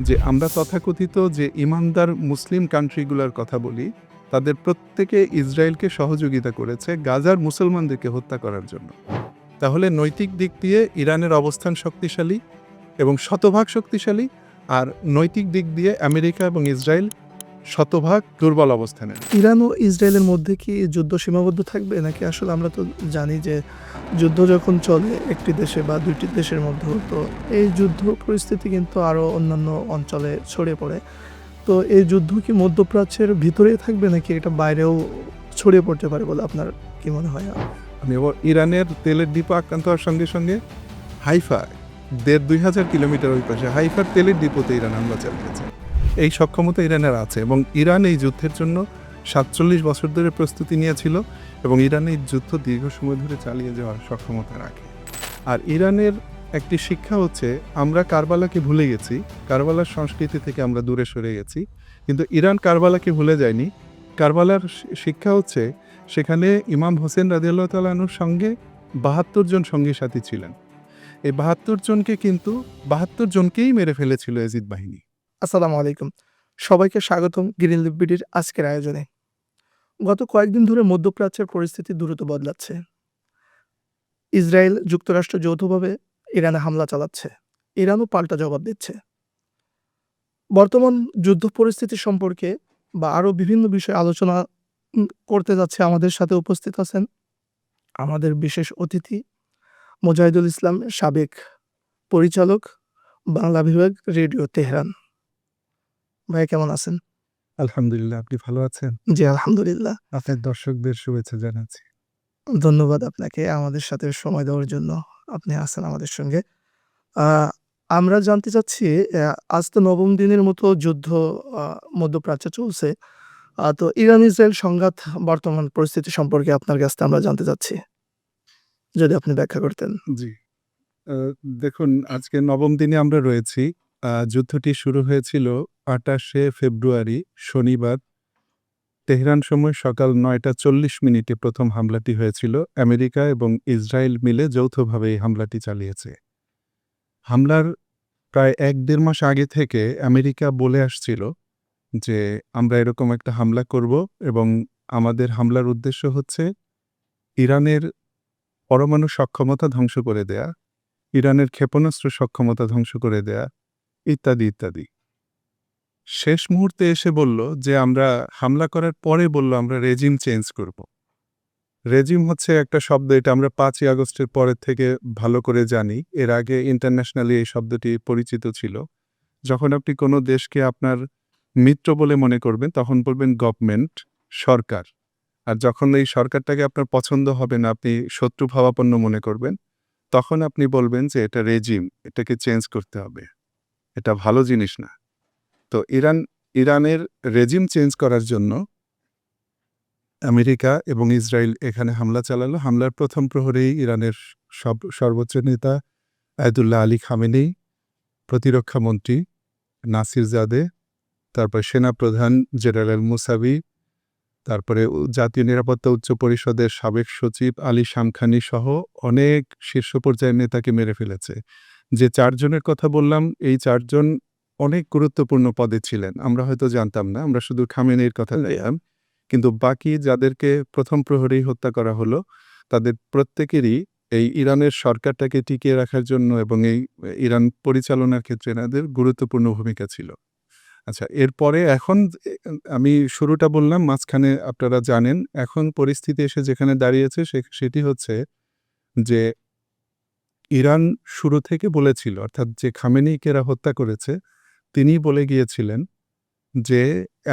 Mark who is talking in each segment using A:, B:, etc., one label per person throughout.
A: যে আমরা তথাকথিত যে ইমানদার মুসলিম কান্ট্রিগুলোর কথা বলি, তাদের প্রত্যেকে ইসরায়েলকে সহযোগিতা করেছে গাজার মুসলমানদেরকে হত্যা করার জন্য। তাহলে নৈতিক দিক দিয়ে ইরানের অবস্থান শক্তিশালী এবং শতভাগ শক্তিশালী, আর নৈতিক দিক দিয়ে আমেরিকা এবং ইসরায়েল শতভাগ দুর্বল অবস্থানে।
B: ইরান ও ইসরায়েলের মধ্যে কি যুদ্ধ সীমাবদ্ধ থাকবে, নাকি আসলে আমরা তো জানি যে যুদ্ধ যখন চলে একটি দেশে বা দুইটি দেশের মধ্যে, তো এই যুদ্ধ পরিস্থিতি কিন্তু আরও অন্যান্য অঞ্চলে ছড়িয়ে পড়ে। তো এই যুদ্ধ কি মধ্যপ্রাচ্যের ভিতরেই থাকবে, নাকি এটা বাইরেও ছড়িয়ে পড়তে পারে বলে আপনার কি মনে হয়?
A: ইরানের তেলের ডিপো আক্রান্ত হওয়ার সঙ্গে সঙ্গে হাইফা ১,৫০০ কিলোমিটার ওই পাশে হাইফার তেলের ডিপোতে ইরান হামলা চালিয়েছে। এই সক্ষমতা ইরানের আছে এবং ইরান এই যুদ্ধের জন্য ৪৭ বছর ধরে প্রস্তুতি নিয়েছিল এবং ইরান এই যুদ্ধ দীর্ঘ সময় ধরে চালিয়ে যাওয়ার সক্ষমতা রাখে। আর ইরানের একটি শিক্ষা হচ্ছে, আমরা কারবালাকে ভুলে গেছি, কারবালার সংস্কৃতি থেকে আমরা দূরে সরে গেছি, কিন্তু ইরান কারবালাকে ভুলে যায়নি। কারবালার শিক্ষা হচ্ছে, সেখানে ইমাম হোসেন রাদিয়াল্লাহু তাআলা আনহুর সঙ্গে ৭২ জন সঙ্গী সাথী ছিলেন। এই ৭২ জনকেই মেরে ফেলেছিল ইয়াজিদ বাহিনী।
B: আসসালামু আলাইকুম, সবাইকে স্বাগতম গ্রিন লিফ বিডির আজকের আয়োজনে। গত কয়েকদিন ধরে মধ্যপ্রাচ্যের পরিস্থিতি দ্রুত বদলাচ্ছে। ইসরায়েল যুক্তরাষ্ট্র যৌথভাবে ইরানে হামলা চালাচ্ছে, ইরানও পাল্টা জবাব দিচ্ছে। বর্তমান যুদ্ধ পরিস্থিতি সম্পর্কে বা আরও বিভিন্ন বিষয়ে আলোচনা করতে যাচ্ছে। আমাদের সাথে উপস্থিত আছেন আমাদের বিশেষ অতিথি মোজাহিদুল ইসলাম, সাবেক পরিচালক, বাংলা বিভাগ, রেডিও তেহরান। ভাই কেমন আছেন?
A: আলহামদুলিল্লাহ, আপনি ভালো আছেন?
B: জি আলহামদুলিল্লাহ।
A: আপনার দর্শকদের শুভেচ্ছা জানাচ্ছি।
B: ধন্যবাদ আপনাকে আমাদের সাথে সময় দেওয়ার জন্য। আপনি আছেন আমাদের সঙ্গে। আ আমরা জানতে চাচ্ছি, আজ তো নবম দিনের মতো যুদ্ধ আ মধ্যপ্রাচ্যে চলছে। তো ইরান-ইসরায়েল সংঘাত বর্তমান পরিস্থিতি সম্পর্কে আপনার কাছ থেকে আমরা জানতে চাচ্ছি। যদি আপনি ব্যাখ্যা করতেন।
A: জি। আ দেখুন, আজকে নবম দিনে আমরা রয়েছি। যুদ্ধটি শুরু হয়েছিল ২৮শে ফেব্রুয়ারি শনিবার। তেহরান সময় সকাল ৯টা ৪০ মিনিটে প্রথম হামলাটি হয়েছিল। আমেরিকা এবং ইসরায়েল মিলে যৌথভাবে এই হামলাটি চালিয়েছে। হামলার প্রায় ১-১.৫ মাস আগে থেকে আমেরিকা বলে আসছিল যে, আমরা এরকম একটা হামলা করব এবং আমাদের হামলার উদ্দেশ্য হচ্ছে ইরানের পরমাণু সক্ষমতা ধ্বংস করে দেয়া, ইরানের ক্ষেপণাস্ত্র সক্ষমতা ধ্বংস করে দেয়া, ইত্যাদি, ইত্যাদি। শেষ মুহূর্তে এসে বলল যে, আমরা হামলা করার পরে বলল আমরা রেজিম চেঞ্জ করব। রেজিম হচ্ছে একটা শব্দ, এটা আমরা ৫ই আগস্টের পরের থেকে ভালো করে জানি। এর আগে ইন্টারন্যাশনালি এই শব্দটি পরিচিত ছিল। যখন আপনি কোনো দেশকে আপনার মিত্র বলে মনে করবেন, তখন বলবেন গভর্নমেন্ট, সরকার। আর যখন এই সরকারটাকে আপনার পছন্দ হবে না, আপনি শত্রু ভাবাপন্ন মনে করবেন, তখন আপনি বলবেন যে এটা রেজিম, এটাকে চেঞ্জ করতে হবে। এটা ভালো জিনিস না। তো ইরানের রেজিম চেঞ্জ করার জন্য আমেরিকা এবং ইসরায়েল এখানে হামলা চালালো। হামলার প্রথম প্রহরেই ইরানের সর্বোচ্চ নেতা আয়াতুল্লাহ আলী খামেনেই, প্রতিরক্ষা মন্ত্রী নাসির জাদে, তারপর সেনাপ্রধান জেনারেল মুসাভি, তারপরে জাতীয় নিরাপত্তা উচ্চ পরিষদের সাবেক সচিব আলী শামখানি সহ অনেক শীর্ষ পর্যায়ের নেতাকে মেরে ফেলেছে। যে ৪ জনের কথা বললাম, এই ৪ জন অনেক গুরুত্বপূর্ণ পদে ছিলেন। আমরা হয়তো জানতাম না, আমরা শুধু খামেনির কথা জানতাম। কিন্তু বাকি যাদেরকে প্রথম প্রহরেই হত্যা করা হলো, তাদের প্রত্যেকেরই এই ইরানের সরকারটাকে টিকিয়ে রাখার জন্য এবং এই ইরান পরিচালনার ক্ষেত্রে এনাদের গুরুত্বপূর্ণ ভূমিকা ছিল। আচ্ছা, এরপরে এখন আমি শুরুটা বললাম, মাঝখানে আপনারা জানেন, এখন পরিস্থিতি এসে যেখানে দাঁড়িয়েছে সেটি হচ্ছে যে, ইরান শুরু থেকে বলেছিল, অর্থাৎ যে খামেনিকে এরা হত্যা করেছে, তিনিই বলে গিয়েছিলেন যে,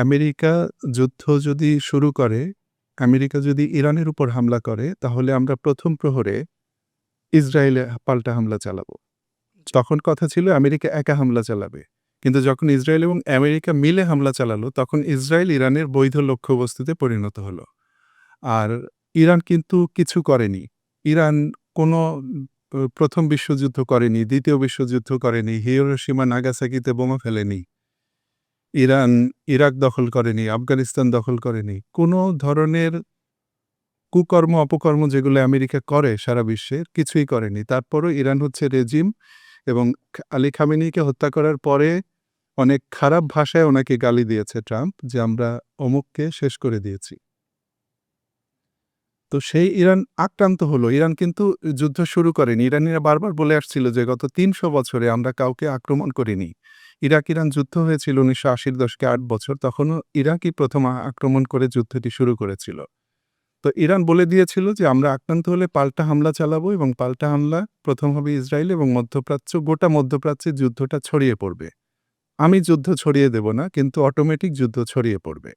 A: আমেরিকা যুদ্ধ যদি শুরু করে, আমেরিকা যদি ইরানের উপর হামলা করে, তাহলে আমরা প্রথম প্রহরে ইসরায়েলে পাল্টা হামলা চালাবো। তখন কথা ছিল আমেরিকা একা হামলা চালাবে। কিন্তু যখন ইসরায়েল এবং আমেরিকা মিলে হামলা চালালো, তখন ইসরায়েল ইরানের বৈধ লক্ষ্যবস্তুতে পরিণত হলো। আর ইরান কিন্তু কিছু করেনি। ইরান কোনো প্রথম বিশ্বযুদ্ধ করেনি, দ্বিতীয় বিশ্বযুদ্ধ করেনি, হিরোশিমা নাগাসাকিতে বোমা ফেলেনি। ইরান ইরাক দখল করেনি, আফগানিস্তান দখল করেনি। কোনো ধরনের কুকর্ম, অপকর্ম যেগুলো আমেরিকা করে সারা বিশ্বের, কিছুই করেনি। তারপরও ইরান হচ্ছে রেজিম এবং আলী খামেনিকে হত্যা করার পরে অনেক খারাপ ভাষায় ওনাকে গালি দিয়েছে ট্রাম্প যে আমরা অমুককে শেষ করে দিয়েছি। তো সেই ইরান আক্রান্ত হলো। ইরান কিন্তু যুদ্ধ শুরু করেনি। ইরানিরা বারবার বলে আসছিল যে গত ৩০০ বছরে আমরা কাউকে আক্রমণ করিনি। ইরান যুদ্ধ হয়েছিল ১৯৮০-র দশকে ৮ বছর। তখনও ইরাকই প্রথম আক্রমণ করে যুদ্ধটি শুরু করেছিল। তো ইরান বলে দিয়েছিল যে আমরা আক্রান্ত হলে পাল্টা হামলা চালাবো এবং পাল্টা হামলা প্রথম হবে ইসরায়েল এবং মধ্যপ্রাচ্য, গোটা মধ্যপ্রাচ্যে যুদ্ধটা ছড়িয়ে পড়বে। আমি যুদ্ধ ছড়িয়ে দেব না, কিন্তু অটোমেটিক যুদ্ধ ছড়িয়ে পড়বে।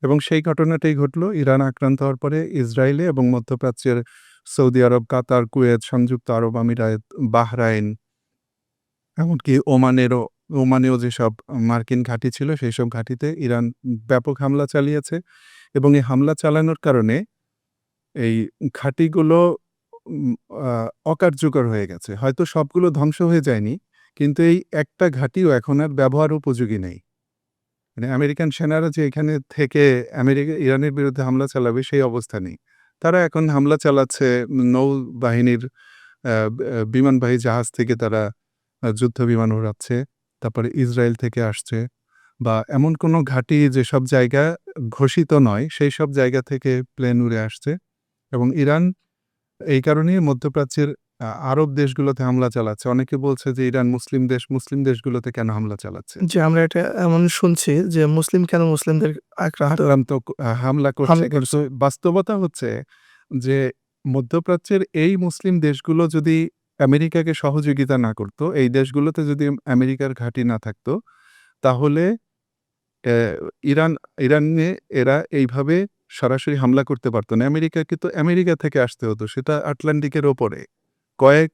A: এবং সেই ঘটনাটাই ঘটল। ইরান আক্রান্ত হওয়ার পরে ইসরায়েলে এবং মধ্যপ্রাচ্যের সৌদি আরব, কাতার, কুয়েত, সংযুক্ত আরব আমিরাত, বাহরাইন, এমনকি ওমানেও যেসব মার্কিন ঘাঁটি ছিল সেই সব ঘাঁটিতে ইরান ব্যাপক হামলা চালিয়েছে এবং এই হামলা চালানোর কারণে এই ঘাঁটিগুলো উম আ অকার্যকর হয়ে গেছে। হয়তো সবগুলো ধ্বংস হয়ে যায়নি, কিন্তু এই একটা ঘাঁটিও এখন আর ব্যবহার উপযোগী নেই। মানে আমেরিকান সেনারা যে এখানে থেকে ইরানের বিরুদ্ধে হামলা চালাবে সেই অবস্থা নেই। তারা এখন হামলা চালাচ্ছে নৌবাহিনীর বিমানবাহী জাহাজ থেকে তারা যুদ্ধ বিমান উড়াচ্ছে। তারপরে ইসরায়েল থেকে আসছে বা এমন কোনো ঘাঁটি যেসব জায়গা ঘোষিত নয়, সেই সব জায়গা থেকে প্লেন উড়ে আসছে এবং ইরান এই কারণেই মধ্যপ্রাচ্যের আরব দেশগুলোতে হামলা চালাচ্ছে। অনেকে বলছে যে ইরান মুসলিম দেশগুলোতে কেন হামলা চালাচ্ছে?
B: যে আমরা এটা এমন শুনছি যে মুসলিম কেন মুসলিমদের আক্রান্ত
A: হামলা করছে।
B: হামলা
A: কিন্তু
B: করছে।
A: বাস্তবতা হচ্ছে যে মধ্যপ্রাচ্যের এই মুসলিম দেশগুলো যদি আমেরিকাকে সহযোগিতা না করত, এই দেশগুলোতে যদি আমেরিকার ঘাঁটি না থাকতো, তাহলে অ্যা ইরান ইরানে এরা এইভাবে সরাসরি হামলা করতে পারত না। আমেরিকাকে তো আমেরিকা থেকে আসতে হতো। সেটা আটলান্টিকের ওপরে। কয়েক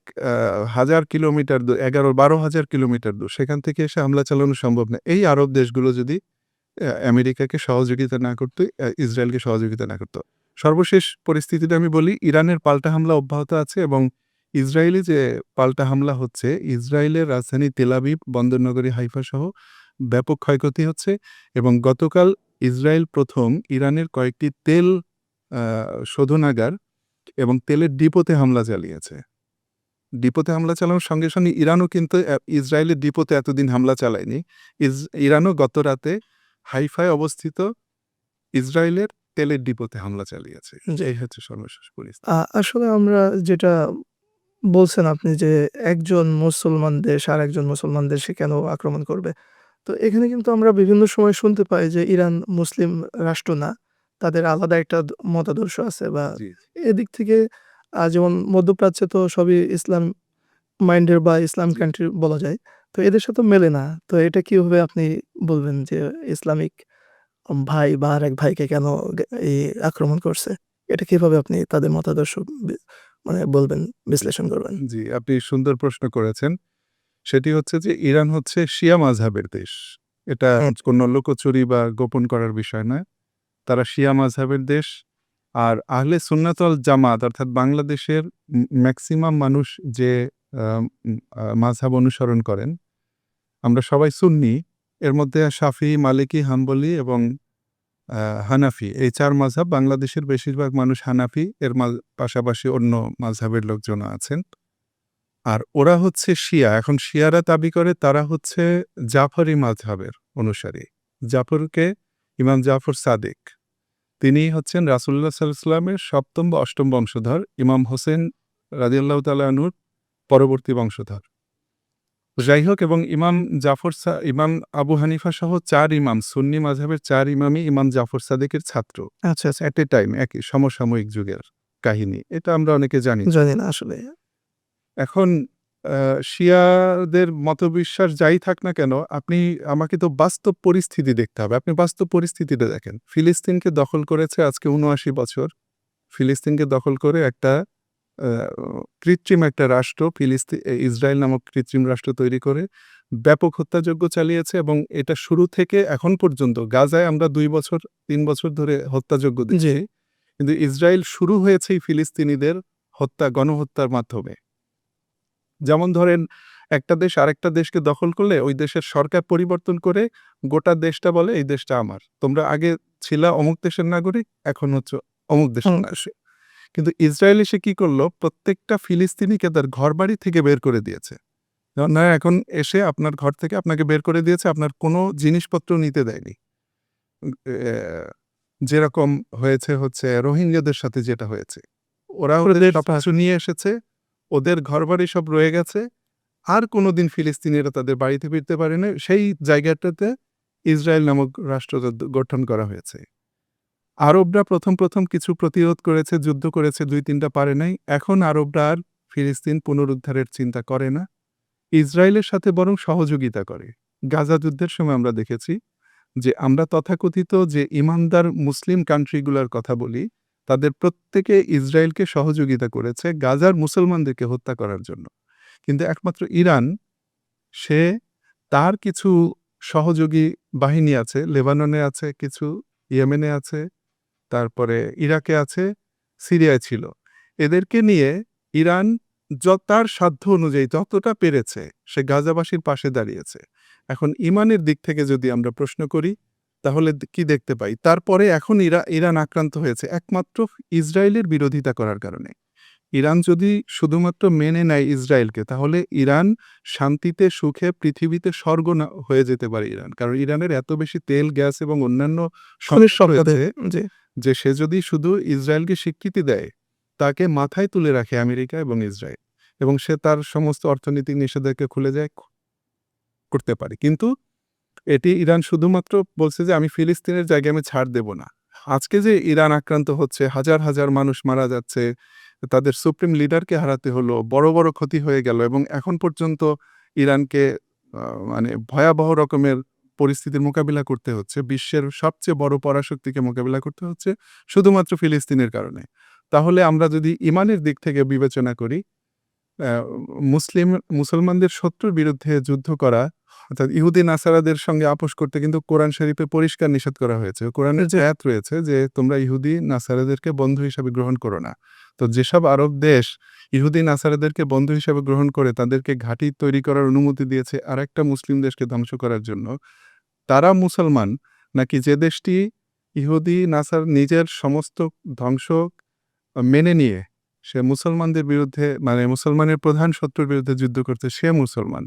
A: হাজার কিলোমিটার ১১-১২,০০০ কিলোমিটার দূর। সেখান থেকে এসে হামলা চালানো সম্ভব না। এই আরব দেশগুলো যদি আমেরিকাকে সহযোগিতা না করত, ইসরায়েলকে সহযোগিতা না করত। সর্বশেষ পরিস্থিতিটা আমি বলি, ইরানের পাল্টা হামলা অব্যাহত আছে এবং ইসরায়েলি যে পাল্টা হামলা হচ্ছে, ইসরায়েলের রাজধানী তেল আবিব, বন্দরনগরী হাইফা সহ ব্যাপক ক্ষয়ক্ষতি হচ্ছে এবং গতকাল ইসরায়েল প্রথম ইরানের কয়েকটি তেল আ শোধনাগার এবং তেলের ডিপোতে হামলা চালিয়েছে। ডিপোতে হামলা চালানোর সঙ্গে, সঙ্গে ইরানও কিন্তু ইসরায়েলের ডিপোতে এতদিন হামলা চালায়নি। ইরানও গতরাতে হাইফায় অবস্থিত ইসরায়েলের তেলের ডিপোতে হামলা চালিয়েছে।
B: জি।
A: এই হচ্ছে সর্বশেষ পরিস্থিতি।
B: আসলে আমরা যেটা বলছেন আপনি যে একজন মুসলমান দেশ আরেকজন মুসলমান দেশে কেন আক্রমণ করবে? তো এখানে কিন্তু আমরা বিভিন্ন সময় শুনতে পাই যে ইরান মুসলিম রাষ্ট্র না। তাদের আলাদা একটা মতাদর্শ আছে বা
A: জি।
B: এদিক থেকে যেমন মধ্যপ্রাচ্যে তো সবই ইসলাম মাইন্ডের বা ইসলাম
A: জি।
B: কান্ট্রি বলা যায়। তো এদের সাথে মেলে না। তো এটা কিভাবে আপনি বলবেন যে ইসলামিক ভাই বা আরেক ভাইকে কেন এই আক্রমণ করছে? এটা কিভাবে আপনি তাদের মতাদর্শ বি মানে বলবেন, বিশ্লেষণ করবেন?
A: জি, আপনি সুন্দর প্রশ্ন করেছেন। সেটি হচ্ছে যে ইরান হচ্ছে শিয়া মাযহাবের দেশ। এটা
B: হুম।
A: কোনো লুকোচুরি বা গোপন করার বিষয় নয়। তারা শিয়া মাযহাবের দেশ। আর আহলে সুন্নাত ওয়াল জামাত অর্থাৎ বাংলাদেশের ম্যাক্সিমাম মানুষ যে মাযহাব অনুসরণ করেন, আমরা সবাই সুন্নি। এর মধ্যে শাফিঈ, মালিকি, হাম্বলি এবং হানাফি, এই ৪ মাযহাব। বাংলাদেশের বেশিরভাগ মানুষ হানাফি, এর পাশাপাশি অন্য মাযহাবের লোকজনও আছেন। আর ওরা হচ্ছে শিয়া। এখন শিয়ারা দাবি করে তারা হচ্ছে জাফরি মাযহাবের অনুসারী। জাফরকে ইমাম জাফর সাদিক, তিনি হচ্ছেন রাসূলুল্লাহ সাল্লাল্লাহু আলাইহি ওয়াসাল্লামের ৭ম বা ৮ম বংশধর। ইমাম হোসেন রাদিয়াল্লাহু তাআলা আনহুর পরবর্তী বংশধর। যাই হোক, এবং ইমাম আবু হানিফা সহ ৪ ইমাম, সুন্নি মাযহাবের ৪ ইমামই ইমাম জাফর সাদিকের ছাত্র।
B: আচ্ছা, আচ্ছা।
A: এট এ টাইম, একই সমসাময়িক যুগের কাহিনী। এটা আমরা অনেকে জানি না।
B: জানি না আসলে।
A: এখন শিয়াদের মতবিশ্বাস যাই থাক না কেন, আপনি আমাকে তো বাস্তব পরিস্থিতি দেখতে হবে। আপনি বাস্তব পরিস্থিতিটা দেখেন। ফিলিস্তিনকে দখল করেছে আজকে ৭৯ বছর। ফিলিস্তিনকে দখল করে একটা আ কৃত্রিম একটা রাষ্ট্র ইসরায়েল নামক কৃত্রিম রাষ্ট্র তৈরি করে ব্যাপক হত্যাযজ্ঞ চালিয়েছে এবং এটা শুরু থেকে এখন পর্যন্ত গাজায় আমরা ২ বছর ৩ বছর ধরে হত্যাযজ্ঞ
B: জি।
A: দেখছি। কিন্তু ইসরায়েল শুরু হয়েছে এই ফিলিস্তিনিদের গণহত্যার মাধ্যমে। যেমন ধরেন, একটা দেশ আরেকটা দেশকে দখল করলে ওই দেশের সরকার পরিবর্তন করে গোটা দেশটা বলে এই দেশটা আমার। তোমরা আগে ছিলা অমুক দেশের নাগরিক, এখন হচ্ছে অমুক দেশের
B: হুম।
A: নাগরিক। কিন্তু ইসরায়েল এসে কি করল? প্রত্যেকটা ফিলিস্তিনিকে তার ঘরবাড়ি থেকে বের করে দিয়েছে। না এখন এসে আপনার ঘর থেকে আপনাকে বের করে দিয়েছে, আপনার কোনো জিনিসপত্র নিতে দেয়নি। যেরকম হয়েছে হচ্ছে রোহিঙ্গাদের সাথে যেটা হয়েছে। ওরা ওদের সবকিছু নিয়ে এসেছে, ওদের ঘরবাড়ি সব রয়ে গেছে। আর কোনোদিন ফিলিস্তিনিরা তাদের বাড়িতে ফিরতে পারেনি। সেই জায়গাটাতে ইসরায়েল নামক রাষ্ট্র গঠন করা হয়েছে। আরবরা প্রথম কিছু প্রতিরোধ করেছে, যুদ্ধ করেছে, ২-৩টা পারে নাই। এখন আরবরা আর ফিলিস্তিন পুনরুদ্ধারের চিন্তা করে না। ইসরায়েলের সাথে বরং সহযোগিতা করে। গাজা যুদ্ধের সময় আমরা দেখেছি যে আমরা তথাকথিত যে ইমানদার মুসলিম কান্ট্রিগুলোর কথা বলি, তাদের প্রত্যেকে ইসরায়েলকে সহযোগিতা করেছে গাজার মুসলমানদেরকে হত্যা করার জন্য। কিন্তু একমাত্র ইরান, সে তার কিছু সহযোগী বাহিনী আছে, লেবাননে আছে কিছু, ইয়েমেনে আছে, তারপরে ইরাকে আছে, সিরিয়ায় ছিল। এদেরকে নিয়ে ইরান তার সাধ্য অনুযায়ী যতটা পেরেছে সে গাজাবাসীর পাশে দাঁড়িয়েছে। এখন ইমানের দিক থেকে যদি আমরা প্রশ্ন করি তাহলে কি দেখতে পাই? তারপরে এখন ইরান আক্রান্ত হয়েছে একমাত্র ইসরায়েলের বিরোধিতা করার কারণে। ইরান যদি শুধুমাত্র মেনে নেয় ইসরায়েলকে, তাহলে ইরান শান্তিতে সুখে পৃথিবীতে স্বর্গ হয়ে যেতে পারে ইরান। কারণ ইরানের এত বেশি তেল, গ্যাস এবং অন্যান্য সম্পদ রয়েছে যে সে যদি শুধু ইসরায়েলকে স্বীকৃতি দেয়, তাকে মাথায় তুলে রাখে আমেরিকা এবং ইসরায়েল, এবং সে তার সমস্ত অর্থনৈতিক নিষেধাজ্ঞা খুলে যায় করতে পারে। কিন্তু এটি ইরান শুধুমাত্র বলছে যে আমি ফিলিস্তিনের জায়গায় আমি ছাড় দেব না। আজকে যে ইরান আক্রান্ত হচ্ছে, হাজার মানুষ মারা যাচ্ছে, তাদের সুপ্রিম লিডারকে হারাতে হলো, বড় ক্ষতি হয়ে গেল, এবং এখন পর্যন্ত ইরানকে মানে ভয়াবহ রকমের পরিস্থিতির মোকাবিলা করতে হচ্ছে। বিশ্বের সবচেয়ে বড় পরাশক্তিকে মোকাবিলা করতে হচ্ছে শুধুমাত্র ফিলিস্তিনের কারণে। তাহলে আমরা যদি ইমানের দিক থেকে বিবেচনা করি, মুসলমানদের শত্রুর বিরুদ্ধে যুদ্ধ করা, অর্থাৎ ইহুদি নাসারাদের সঙ্গে আপোস করতে কিন্তু কোরআন শরীফে পরিষ্কার নিষেধ করা হয়েছে। কোরআনের যে আয়াত রয়েছে যে তোমরা ইহুদি নাসারাদেরকে বন্ধু হিসাবে গ্রহণ করো না। তো যেসব আরব দেশ ইহুদি নাসারাদেরকে বন্ধু হিসাবে গ্রহণ করে তাদেরকে ঘাঁটি তৈরি করার অনুমতি দিয়েছে আরেকটা মুসলিম দেশকে ধ্বংস করার জন্য, তারা মুসলমান নাকি যে দেশটি ইহুদি নাসার নিজের সমস্ত ধ্বংস মেনে নিয়ে সে মুসলমানদের বিরুদ্ধে, মানে মুসলমানের প্রধান শত্রুর বিরুদ্ধে যুদ্ধ করতে, সে মুসলমান?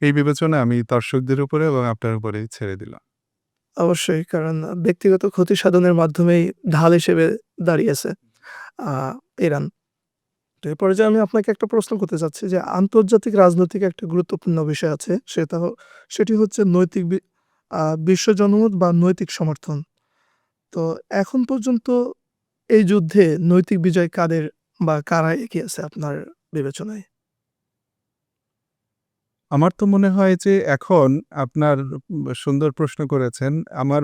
A: এই বিবেচনা আমি দর্শকদের উপরে এবং আপনার উপরেই ছেড়ে দিলাম।
B: অবশ্যই, কারণ ব্যক্তিগত ক্ষতি সাধনের মাধ্যমেই ঢাল হিসেবে দাঁড়িয়েছে ইরান। তো এ পর্যায়ে আমি আপনাকে একটা প্রশ্ন করতে চাচ্ছি যে আন্তর্জাতিক রাজনৈতিক একটা গুরুত্বপূর্ণ বিষয় আছে, সেটি হচ্ছে নৈতিক বিশ্ব জনমত বা নৈতিক সমর্থন। তো এখন পর্যন্ত এই যুদ্ধে নৈতিক বিজয় কাদের বা কারা এগিয়ে আছে আপনার বিবেচনায়?
A: আমার তো মনে হয় যে এখন আপনার সুন্দর প্রশ্ন করেছেন। আমার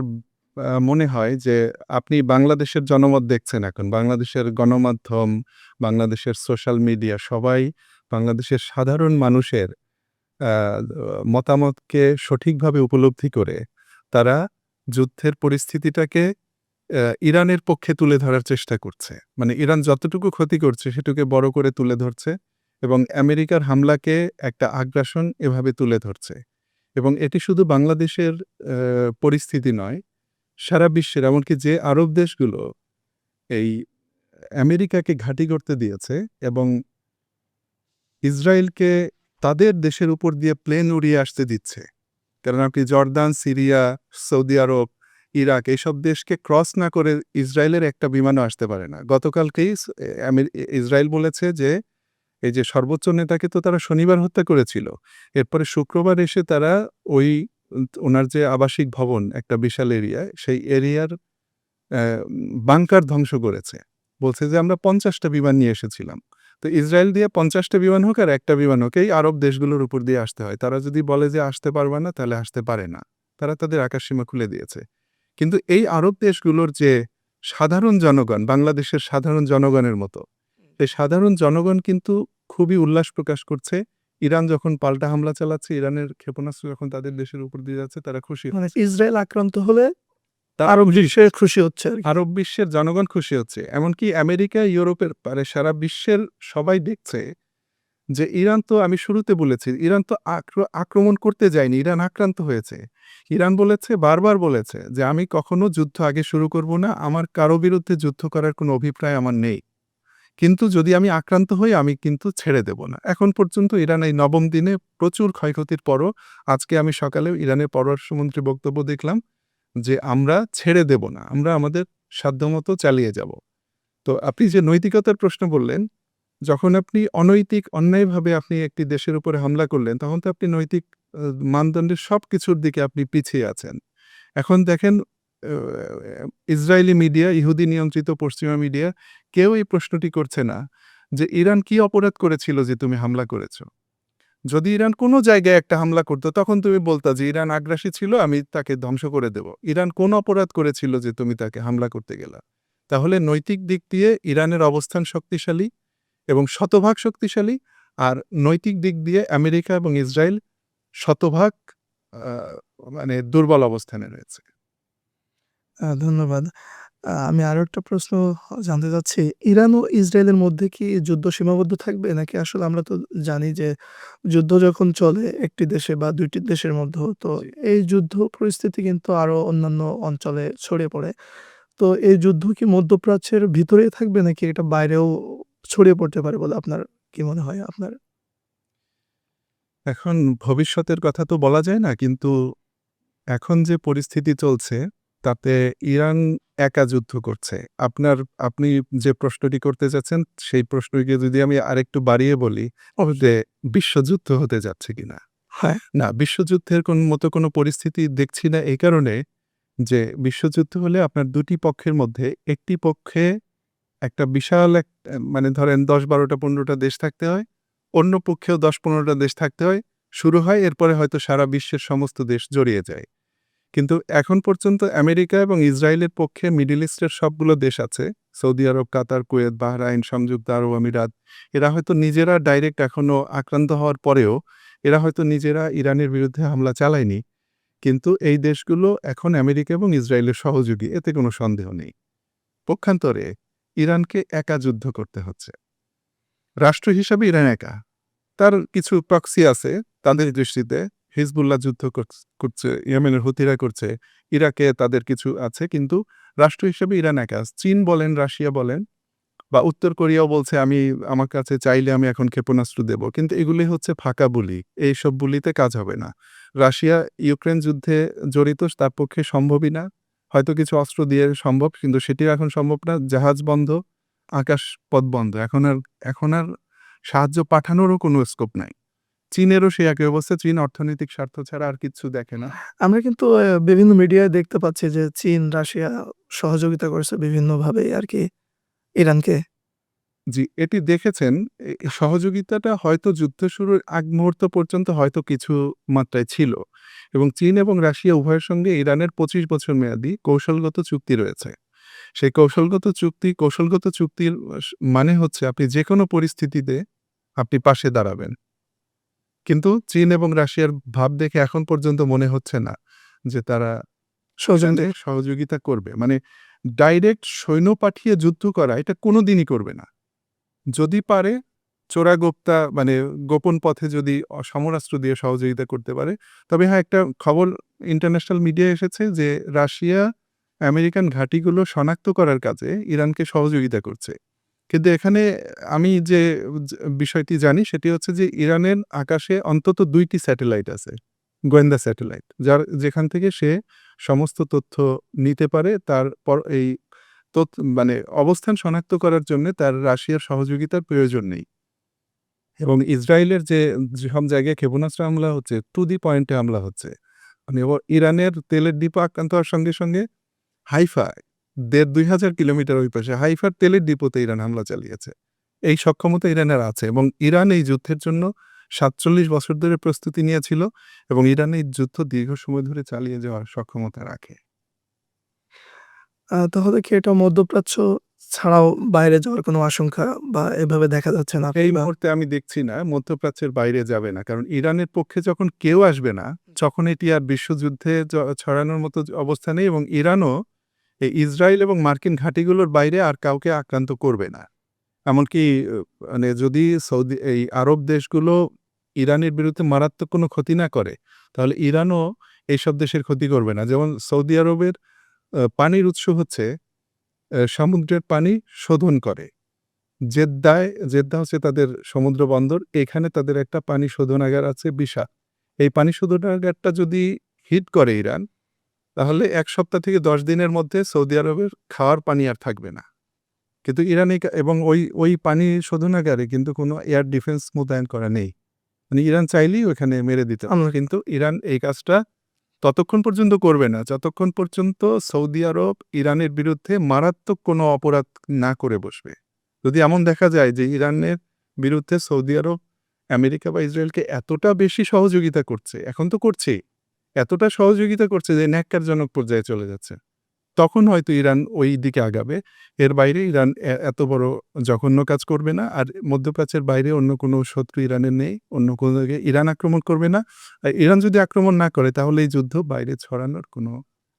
A: মনে হয় যে আপনি বাংলাদেশের জনমত দেখছেন এখন। বাংলাদেশের গণমাধ্যম, বাংলাদেশের সোশ্যাল মিডিয়া সবাই বাংলাদেশের সাধারণ মানুষের আ মতামতকে সঠিকভাবে উপলব্ধি করে তারা যুদ্ধের পরিস্থিতিটাকে ইরানের পক্ষে তুলে ধরার চেষ্টা করছে। মানে ইরান যতটুকু ক্ষতি করছে সেটুকে বড় করে তুলে ধরছে এবং আমেরিকার হামলাকে একটা আগ্রাসন এভাবে তুলে ধরছে। এবং এটি শুধু বাংলাদেশের পরিস্থিতি নয়, সারা বিশ্বের, এমনকি যে আরব দেশগুলো এই আমেরিকাকে ঘাঁটি করতে দিয়েছে এবং ইসরায়েলকে তাদের দেশের উপর দিয়ে প্লেন উড়িয়ে আসতে দিচ্ছে। কারণ আপনি জর্দান, সিরিয়া, সৌদি আরব, ইরাক এইসব দেশকে ক্রস না করে ইসরায়েলের একটা বিমানও আসতে পারে না। গতকালকেই ইসরায়েল বলেছে যে এই যে সর্বোচ্চ নেতাকে তো তারা শনিবার হত্যা করেছিল। এরপরে শুক্রবার এসে তারা ওই ওনার যে আবাসিক ভবন একটা বিশাল এরিয়ায়, সেই এরিয়ার বাংকার ধ্বংস করেছে। বলছে যে আমরা ৫০টা বিমান নিয়ে এসেছিলাম। তো ইসরায়েল দিয়ে ৫০টা বিমান হোক আর একটা বিমান হোক, এই আরব দেশগুলোর উপর দিয়ে আসতে হয়। তারা যদি বলে যে আসতে পারবে না, তাহলে আসতে পারে না। তারা তাদের আকাশসীমা খুলে দিয়েছে। কিন্তু এই আরব দেশগুলোর যে সাধারণ জনগণ, বাংলাদেশের সাধারণ জনগণের মতো, এই সাধারণ জনগণ কিন্তু খুবই উল্লাস প্রকাশ করছে। ইরান যখন পাল্টা হামলা চালাচ্ছে, ইরানের ক্ষেপণাস্ত্র যখন তাদের দেশের উপর দিয়ে যাচ্ছে, তারা খুশি
B: মানে
A: হচ্ছে।
B: ইসরায়েল আক্রান্ত হলে
A: তা-
B: আরব বিশ্বে খুশি হচ্ছে আরকি।
A: আরব বিশ্বের জনগণ খুশি হচ্ছে। এমনকি আমেরিকা, ইউরোপের সারা বিশ্বের সবাই দেখছে যে ইরান তো, আমি শুরুতে বলেছি, ইরান তো আক্রমণ করতে যায়নি, ইরান আক্রান্ত হয়েছে। ইরান বলেছে, বারবার বলেছে যে আমি কখনো যুদ্ধ আগে শুরু করব না, আমার কারো বিরুদ্ধে যুদ্ধ করার কোনো অভিপ্রায় আমার নেই। কিন্তু যদি আমি আক্রান্ত হই আমি কিন্তু ছেড়ে দেব না। এখন পর্যন্ত ইরান এই ৯ম দিনে প্রচুর ক্ষয়ক্ষতির পরও আজকে আমি সকালেও ইরানের পররাষ্ট্রমন্ত্রীর বক্তব্য দেখলাম যে, "আমরা ছেড়ে দেব না। আমরা আমাদের সাধ্যমতো চালিয়ে যাব।" তো আপনি যে নৈতিকতার প্রশ্ন বললেন, যখন আপনি অনৈতিক অন্যায়ভাবে আপনি একটি দেশের উপরে হামলা করলেন, তখন তো আপনি নৈতিক আ মানদণ্ডের সবকিছুর দিকে আপনি পিছিয়ে আছেন। এখন দেখেন আ ইসরায়েলি মিডিয়া, ইহুদি নিয়ন্ত্রিত পশ্চিমা মিডিয়া কেউ এই প্রশ্নটি করছে না যে, "ইরান কি অপরাধ করেছিল যে তুমি হামলা করেছ?" যদি ইরান কোনো জায়গায় একটা হামলা করত, তখন তুমি বলতা যে, "ইরান আগ্রাসী ছিল, আমি তাকে ধ্বংস করে দেব।" ইরান কোন অপরাধ করেছিল যে তুমি তাকে হামলা করতে গেলা? তাহলে নৈতিক দিক দিয়ে ইরানের অবস্থান শক্তিশালী এবং শতভাগ শক্তিশালী, আর নৈতিক দিক দিয়ে আমেরিকা এবং ইসরায়েল শতভাগ আ মানে দুর্বল অবস্থানে রয়েছে।
B: ধন্যবাদ। আমি আরো একটা প্রশ্ন জানতে চাচ্ছি। ইরান ও ইসরায়েলের মধ্যে কি যুদ্ধ সীমাবদ্ধ থাকবে? নাকি আসলে আমরা তো জানি যে যুদ্ধ যখন চলে একটি দেশে বা ২ টি দেশের মধ্যেও, তো
A: জি।
B: এই যুদ্ধ পরিস্থিতি কিন্তু আরো অন্যান্য অঞ্চলে ছড়িয়ে পড়ে। তো এই যুদ্ধ কি মধ্যপ্রাচ্যের ভিতরেই থাকবে নাকি এটা বাইরেও ছড়িয়ে পড়তে পারে বলে আপনার কি মনে হয় আপনার?
A: এখন ভবিষ্যতের কথা তো বলা যায় না, কিন্তু এখন যে পরিস্থিতি চলছে তাতে ইরান একা যুদ্ধ করছে। আপনি যে প্রশ্নটি করতে চাচ্ছেন সেই প্রশ্নটিকে যদি আমি আরেকটু বাড়িয়ে বলি
B: অবশ্যই।
A: যে বিশ্বযুদ্ধ হতে যাচ্ছে কিনা?
B: হ্যাঁ,
A: না, বিশ্বযুদ্ধের মতো কোনো পরিস্থিতি দেখছি না এই কারণে যে বিশ্বযুদ্ধ হলে আপনার ২ টি পক্ষের মধ্যে একটি পক্ষে একটা বিশাল মানে ধরেন ১০, ১২ টা ১৫ টা দেশ থাকতে হয়। অন্য পক্ষেও ১০, ১৫ টা দেশ থাকতে হয়। শুরু হয়, এরপরে হয়তো সারা বিশ্বের সমস্ত দেশ জড়িয়ে যায়। কিন্তু এখন পর্যন্ত আমেরিকা এবং ইসরায়েলের পক্ষে মিডল ইস্টের সবগুলো দেশ আছে। সৌদি আরব, কাতার, কুয়েত, বাহরাইন, সংযুক্ত আরব আমিরাত। এরা হয়তো নিজেরা ডাইরেক্ট এখনো আক্রান্ত হওয়ার পরেও এরা হয়তো নিজেরা ইরানের বিরুদ্ধে হামলা চালায়নি। কিন্তু এই দেশগুলো এখন আমেরিকা এবং ইসরায়েলের সহযোগী, এতে কোনো সন্দেহ নেই। পক্ষান্তরে ইরানকে একা যুদ্ধ করতে হচ্ছে। রাষ্ট্র হিসাবে ইরান একা। তার কিছু প্রক্সি আছে তাদের দৃষ্টিতে। হিজবুল্লাহ যুদ্ধ করছে, ইয়েমেনের হুথিরা করছে, ইরাকে তাদের কিছু আছে, কিন্তু রাষ্ট্র হিসেবে ইরান একা। চীন বলেন, রাশিয়া বলেন বা উত্তর কোরিয়াও বলছে, আমার কাছে চাইলে আমি এখন ক্ষেপণাস্ত্র দেব। কিন্তু এগুলি হচ্ছে ফাঁকা বুলি। এইসব বুলিতে কাজ হবে না। রাশিয়া ইউক্রেন যুদ্ধে জড়িত, তার পক্ষে সম্ভবই না। হয়তো কিছু অস্ত্র দিয়ে সম্ভব, কিন্তু সেটিও এখন সম্ভব না। জাহাজ বন্ধ, আকাশপথ বন্ধ। এখন আর সাহায্য পাঠানোরও কোনো স্কোপ নাই। চীনেরও সেই একই অবস্থা। চীন অর্থনৈতিক স্বার্থ ছাড়া আর কিচ্ছু দেখে না।
B: আমরা কিন্তু বিভিন্ন মিডিয়ায় দেখতে পাচ্ছি যে চীন, রাশিয়া সহযোগিতা করছে বিভিন্নভাবেই আরকি ইরানকে।
A: জি, এটি দেখেছেন। এই সহযোগিতাটা হয়তো যুদ্ধ শুরুর আগ মুহূর্ত পর্যন্ত হয়তো কিছু মাত্রায় ছিল, এবং চীন এবং রাশিয়া উভয়ের সঙ্গে ইরানের ২৫ বছর মেয়াদী কৌশলগত চুক্তি রয়েছে। সেই কৌশলগত চুক্তির মানে হচ্ছে আপনি যেকোনো পরিস্থিতিতে আপনি পাশে দাঁড়াবেন। কিন্তু চীন এবং রাশিয়ার ভাব দেখে এখন পর্যন্ত মনে হচ্ছে না যে তারা
B: সহযোগিতা
A: ইরানে সহযোগিতা করবে। মানে ডাইরেক্ট সৈন্য পাঠিয়ে যুদ্ধ করা এটা কোনদিনই করবে না। যদি পারে চোরাগোপ্তা মানে গোপন পথে যদি সমরাস্ত্র দিয়ে সহযোগিতা করতে পারে। তবে হ্যাঁ, একটা খবর ইন্টারন্যাশনাল মিডিয়ায় এসেছে যে রাশিয়া আমেরিকান ঘাঁটিগুলো শনাক্ত করার কাজে ইরানকে সহযোগিতা করছে। কিন্তু এখানে আমি যে বিষয়টি জানি সেটি হচ্ছে যে ইরানের আকাশে অন্তত ২ টি স্যাটেলাইট আছে। গোয়েন্দা স্যাটেলাইট। যেখান থেকে সে সমস্ত তথ্য নিতে পারে। তারপর এই মানে অবস্থান শনাক্ত করার জন্যে তার রাশিয়ার সহযোগিতার প্রয়োজন নেই। এবং ইসরায়েলের যে যেসব জায়গায় ক্ষেপণাস্ত্র হামলা হচ্ছে, টু দি পয়েন্টে হামলা হচ্ছে। মানে ইরানের তেলের ডিপো আক্রান্ত হওয়ার সঙ্গে, সঙ্গে হাইফা ১,৫০০ কিলোমিটার ওই পাশে হাইফার তেলের ডিপোতে ইরান হামলা চালিয়েছে। এই সক্ষমতা ইরানের আছে, এবং ইরান এই যুদ্ধের জন্য ৪৭ বছর ধরে প্রস্তুতি নিয়েছিল, এবং ইরান এই যুদ্ধ দীর্ঘ সময় ধরে চালিয়ে যাওয়ার সক্ষমতা রাখে।
B: তাহলে কি এটা মধ্যপ্রাচ্য ছাড়াও বাইরে যাওয়ার কোনো আশঙ্কা বা এভাবে দেখা যাচ্ছে না
A: এই
B: বা
A: মুহূর্তে আমি দেখছি না মধ্যপ্রাচ্যের বাইরে যাবে না। কারণ ইরানের পক্ষে যখন কেউ আসবে না, তখন এটি আর বিশ্বযুদ্ধে ছড়ানোর মতো অবস্থা নেই, এবং ইরানও এই ইসরায়েল এবং মার্কিন ঘাঁটিগুলোর বাইরে আর কাউকে আক্রান্ত করবে না। এমনকি মানে যদি এই আরব দেশগুলো ইরানের বিরুদ্ধে মারাত্মক কোনো ক্ষতি না করে, তাহলে ইরানও এইসব দেশের ক্ষতি করবে না। যেমন সৌদি আরবের পানির উৎস হচ্ছে সমুদ্রের পানি শোধন করে। জেদ্দা হচ্ছে তাদের সমুদ্র বন্দর। এখানে তাদের একটা পানি শোধনাগার আছে বিশাল। এই পানি শোধনাগারটা যদি হিট করে ইরান, তাহলে ১ সপ্তাহ থেকে ১০ দিনের মধ্যে সৌদি আরবের খাওয়ার পানি আর থাকবে না। কিন্তু ইরানে এবং ওই পানি শোধনাগারে কিন্তু কোনো এয়ার ডিফেন্স মোতায়েন করা নেই। মানে ইরান চাইলেই ওখানে মেরে দিতে পারে।
B: আমরা
A: কিন্তু ইরান এই কাজটা ততক্ষণ পর্যন্ত করবে না, যতক্ষণ পর্যন্ত সৌদি আরব ইরানের বিরুদ্ধে মারাত্মক কোনো অপরাধ না করে বসবে। যদি এমন দেখা যায় যে ইরানের বিরুদ্ধে সৌদি আরব, আমেরিকা বা ইসরায়েলকে এতটা বেশি সহযোগিতা করছে, এখন তো করছেই, এতটা সহযোগিতা করছে যে ন্যাক্কারজনক পর্যায়ে চলে যাচ্ছে, তখন হয়তো ইরান ওই দিকে আগাবে। এর বাইরে ইরান এত বড় জঘন্য কাজ করবে না। আর মধ্যপ্রাচ্যের বাইরে অন্য কোনো শত্রু ইরানের নেই। অন্য কোনো জায়গায় ইরান আক্রমণ করবে না। আর ইরান যদি আক্রমণ না করে তাহলে এই যুদ্ধ বাইরে ছড়ানোর কোনো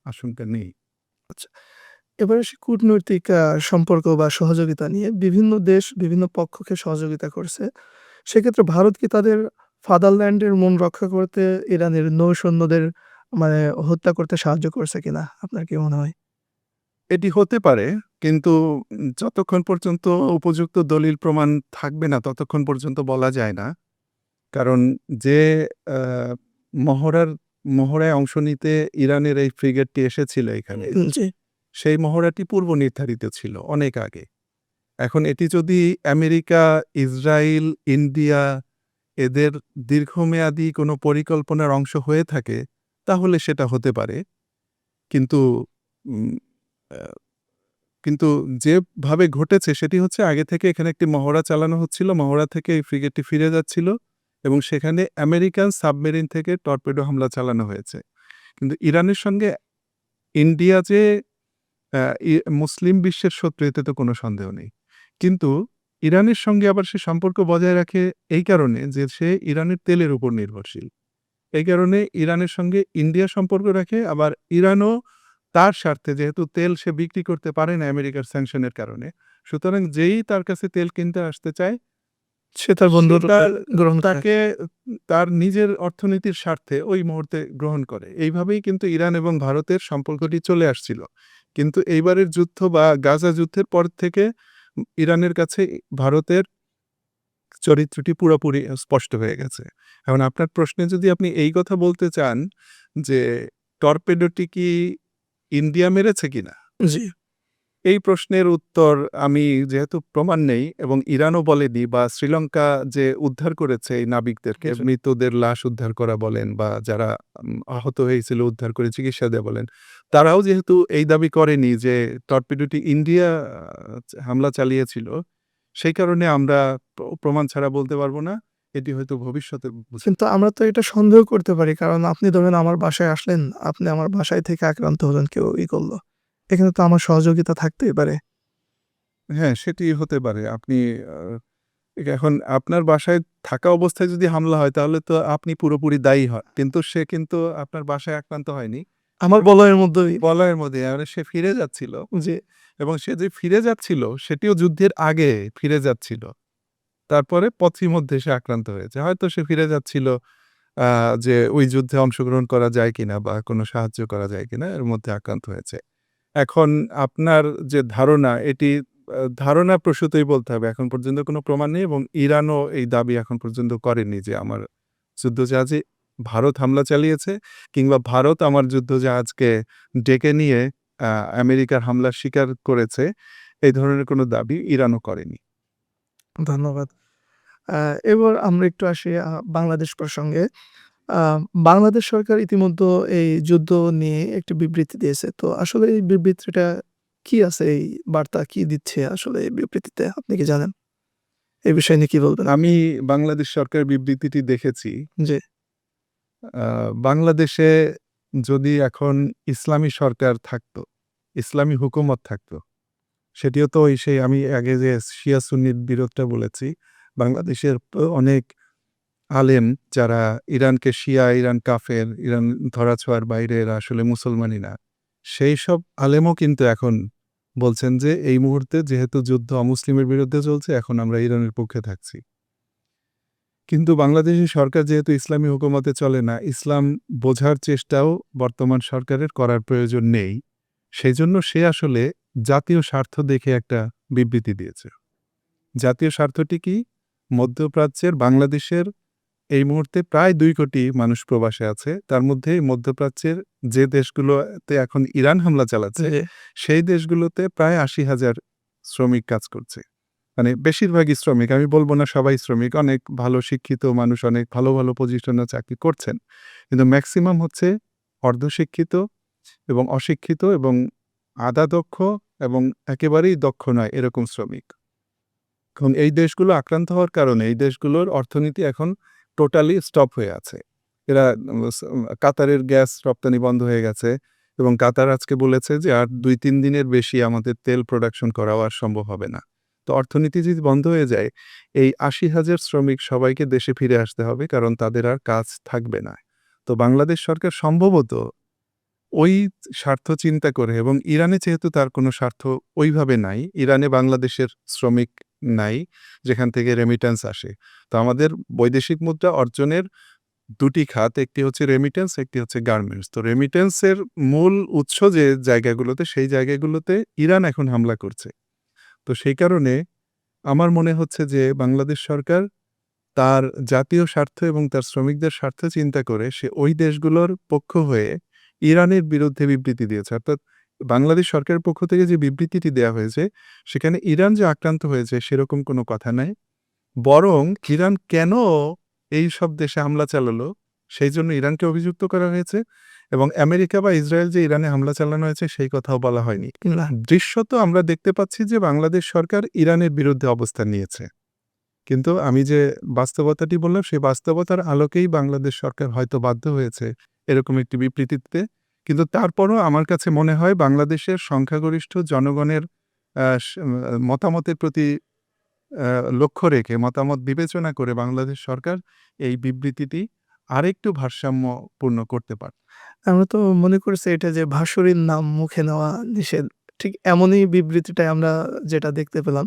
A: আশঙ্কা নেই।
B: এবার আসি কূটনৈতিক সম্পর্ক বা সহযোগিতা নিয়ে। বিভিন্ন দেশ বিভিন্ন পক্ষকে সহযোগিতা করছে। সেক্ষেত্রে ভারত কি তাদের ফাদারল্যান্ডের মন রক্ষা করতে ইরানের নৌসৈন্যদের মানে হত্যা করতে সাহায্য করছে কিনা? আপনার কি মনে হয়?
A: এটি হতে পারে, কিন্তু যতক্ষণ পর্যন্ত উপযুক্ত দলিল প্রমাণ থাকবে না ততক্ষণ পর্যন্ত বলা যায় না। কারণ যে আ মহড়ায় অংশ নিতে ইরানের এই ফ্রিগেটটি এসেছিল এখানে,
B: জি।
A: সেই মহড়াটি পূর্ব নির্ধারিত ছিল অনেক আগে। এখন এটি যদি আমেরিকা, ইসরায়েল, ইন্ডিয়া এদের দীর্ঘমেয়াদী কোনো পরিকল্পনার অংশ হয়ে থাকে, তাহলে সেটা হতে পারে। কিন্তু উম আ কিন্তু যেভাবে ঘটেছে সেটি হচ্ছে আগে থেকে এখানে একটি মহড়া চালানো হচ্ছিল। মহড়া থেকে এই ফ্রিগেটটি ফিরে যাচ্ছিল এবং সেখানে আমেরিকান সাবমেরিন থেকে টর্পেডো হামলা চালানো হয়েছে। কিন্তু ইরানের সঙ্গে ইন্ডিয়া যে আ ই মুসলিম বিশ্বের শত্রু, এতে তো কোনো সন্দেহ নেই। কিন্তু ইরানের সঙ্গে আবার সে সম্পর্ক বজায় রাখে এই কারণে যে সে ইরানের তেলের উপর নির্ভরশীল। এই কারণে ইরানের সঙ্গে ইন্ডিয়া সম্পর্ক রাখে, আবার ইরানও তার স্বার্থে, যেহেতু তেল সে বিক্রি করতে পারে না আমেরিকার স্যাংশনের কারণে, সুতরাং যেই তার কাছে তেল কিনতে আসতে চায়
B: সে তার
A: সে
B: বন্ধুর গ্রহণ করে।
A: তাকে তার নিজের অর্থনীতির স্বার্থে ওই মুহূর্তে গ্রহণ করে। এইভাবেই কিন্তু ইরান এবং ভারতের সম্পর্কটি চলে আসছিল। কিন্তু এইবারের যুদ্ধ বা গাজা যুদ্ধের পর থেকে ইরানের কাছে ভারতের চরিত্রটি পুরোপুরি স্পষ্ট হয়ে গেছে। এখন আপনার প্রশ্নে যদি আপনি এই কথা বলতে চান যে টর্পেডোটি কি ইন্ডিয়া মেরেছে কিনা?
B: জি।
A: এই প্রশ্নের উত্তর আমি, যেহেতু প্রমাণ নেই এবং ইরানও বলেনি, বা শ্রীলঙ্কা যে উদ্ধার করেছে এই নাবিকদেরকে,
B: জি।
A: মৃতদের লাশ উদ্ধার করা বলেন বা যারা আহত হয়েছিল উদ্ধার করে চিকিৎসা দেয়া বলেন, তারাও যেহেতু এই দাবি করেনি যে টর্পেডোটি ইন্ডিয়া হামলা চালিয়েছিল, সেই কারণে আমরা প্রমাণ ছাড়া বলতে পারবো না। এটি হয়তো ভবিষ্যতে
B: কিন্তু আমরা তো এটা সন্দেহ করতে পারি। কারণ আপনি ধরেন আমার বাসায় আসলেন, আপনি আমার বাসায় থেকে আক্রান্ত হলেন, কেউ করল। এখানে তো আমার সহযোগিতা থাকতেই পারে।
A: হ্যাঁ, সেটি হতে পারে। আপনি আ এখন আপনার বাসায় থাকা অবস্থায় যদি হামলা হয় তাহলে তো আপনি পুরোপুরি দায়ী হন। কিন্তু সে কিন্তু আপনার বাসায় আক্রান্ত হয়নি।
B: আমার বলয়ের মধ্যেই
A: বলয়ের মধ্যে মানে সে ফিরে যাচ্ছিল
B: যে
A: এবং সে যে ফিরে যাচ্ছিল সেটিও যুদ্ধের আগে ফিরে যাচ্ছিল। তারপরে পথির মধ্যে সে আক্রান্ত হয়েছে। হয়তো সে ফিরে যাচ্ছিল আ যে ওই যুদ্ধে অংশগ্রহণ করা যায় কিনা বা কোনো সাহায্য করা যায় কিনা, এর মধ্যে আক্রান্ত হয়েছে। এখন আপনার যে ধারণা, এটি ধারণাপ্রসূতই বলতে হবে। এখন পর্যন্ত কোনো প্রমাণ নেই এবং ইরানও এই দাবি এখন পর্যন্ত করেনি যে আমার যুদ্ধজাহাজে ভারত হামলা চালিয়েছে কিংবা ভারত আমার যুদ্ধজাহাজকে ডেকে নিয়ে আ আমেরিকার হামলার শিকার করেছে। এই ধরনের কোনো দাবি ইরানও করেনি।
B: ধন্যবাদ। আ এবার আমরা একটু আসি বাংলাদেশ প্রসঙ্গে। আ বাংলাদেশ সরকার ইতিমধ্যে এই যুদ্ধ নিয়ে একটি বিবৃতি দিয়েছে। তো আসলে এই বিবৃতিটা কি আছে? এই বার্তা কি দিচ্ছে আসলে এই বিবৃতিতে? আপনি কি জানেন? এই বিষয় নিয়ে কি বলবেন?
A: আমি বাংলাদেশ সরকারের বিবৃতিটি দেখেছি।
B: জি,
A: আ বাংলাদেশে যদি এখন ইসলামী সরকার থাকতো, ইসলামী হুকুমত থাকতো, সেটিও তো ওই সেই আমি আগে যে শিয়া সুন্নির বিরোধটা বলেছি। বাংলাদেশের অনেক আলেম যারা ইরানকে শিয়া, ইরান কাফের, ইরান ধরাছোঁয়ার বাইরে, এরা আসলে মুসলমানই না। সেই সব আলেমও কিন্তু এখন বলছেন যে এই মুহূর্তে যেহেতু যুদ্ধ অমুসলিমের বিরুদ্ধে চলছে, এখন আমরা ইরানের পক্ষে থাকছি। কিন্তু বাংলাদেশের সরকার যেহেতু ইসলামী হুকুমতে চলে না, ইসলাম বোঝার চেষ্টাও বর্তমান সরকারের করার প্রয়োজন নেই। সেজন্য সে আসলে জাতীয় স্বার্থ দেখে একটা বিবৃতি দিয়েছে। জাতীয় স্বার্থটি কি? মধ্যপ্রাচ্যের বাংলাদেশের এই মুহূর্তে প্রায় ২ কোটি মানুষ প্রবাসে আছে। তার মধ্যে মধ্যপ্রাচ্যের যে দেশগুলোতে এখন ইরান হামলা চালাচ্ছে,
B: জি,
A: সেই দেশগুলোতে প্রায় ৮০,০০০ শ্রমিক কাজ করছে। মানে বেশিরভাগই শ্রমিক। আমি বলব না সবাই শ্রমিক। অনেক ভালো শিক্ষিত মানুষ অনেক ভালো, ভালো পজিশনে চাকরি করছেন। কিন্তু মেক্সিমাম হচ্ছে অর্ধশিক্ষিত এবং অশিক্ষিত এবং আধা দক্ষ এবং একেবারেই দক্ষ নয় এরকম শ্রমিক। এখন এই দেশগুলো আক্রান্ত হওয়ার কারণে এই দেশগুলোর অর্থনীতি এখন টোটালি স্টপ হয়ে আছে। এরা কাতারের গ্যাস রপ্তানি বন্ধ হয়ে গেছে এবং কাতার আজকে বলেছে যে আর ২-৩ দিনের বেশি আমাদের তেল প্রোডাকশন করাও আর সম্ভব হবে না। তো অর্থনীতি যদি বন্ধ হয়ে যায়, এই ৮০,০০০ শ্রমিক সবাইকে দেশে ফিরে আসতে হবে কারণ তাদের আর কাজ থাকবে না। তো বাংলাদেশ সরকার সম্ভবত ওই স্বার্থ চিন্তা করে এবং ইরানে যেহেতু তার কোনো স্বার্থ ওইভাবে নাই, ইরানে বাংলাদেশের শ্রমিক নাই, যেখান থেকে রেমিট্যান্স আসে। তো আমাদের বৈদেশিক মুদ্রা অর্জনের ২ টি খাত, একটি হচ্ছে রেমিট্যান্স, একটি হচ্ছে গার্মেন্টস। তো রেমিট্যান্সের মূল উৎস যে জায়গাগুলোতে, সেই জায়গাগুলোতে ইরান এখন হামলা করছে। তো সেই কারণে আমার মনে হচ্ছে যে বাংলাদেশ সরকার তার জাতীয় স্বার্থ এবং তার শ্রমিকদের স্বার্থ চিন্তা করে সে ওই দেশগুলোর পক্ষ হয়ে ইরানের বিরুদ্ধে বিবৃতি দিয়েছে। অর্থাৎ বাংলাদেশ সরকারের পক্ষ থেকে যে বিবৃতিটি দেয়া হয়েছে, সেখানে ইরান যে আক্রান্ত হয়েছে সেরকম কোনো কথা নাই। বরং ইরান কেন এইসব দেশে হামলা চালালো, সেইজন্য ইরানকে অভিযুক্ত করা হয়েছে এবং আমেরিকা বা ইসরায়েল যে ইরানে হামলা চালানো হয়েছে সেই কথাও বলা হয়নি।
B: না,
A: দৃশ্যত আমরা দেখতে পাচ্ছি যে বাংলাদেশ সরকার ইরানের বিরুদ্ধে অবস্থান নিয়েছে। কিন্তু আমি যে বাস্তবতাটি বললাম, সেই বাস্তবতার আলোকেই বাংলাদেশ সরকার হয়তো বাধ্য হয়েছে এরকম একটি বিবৃতি দিতে। কিন্তু তারপরও আমার কাছে মনে হয় বাংলাদেশের সংখ্যাগরিষ্ঠ জনগণের মতামতের প্রতি লক্ষ্য রেখে, মতামত বিবেচনা করে বাংলাদেশ সরকার এই বিবৃতিটি আরেকটু ভারসাম্যপূর্ণ করতে পারে।
B: আমরা তো মনে করছি এটা যে ভাসুরির নাম মুখে নেওয়া নিষেধ। ঠিক এমনই বিবৃতিটাই আমরা যেটা দেখতে পেলাম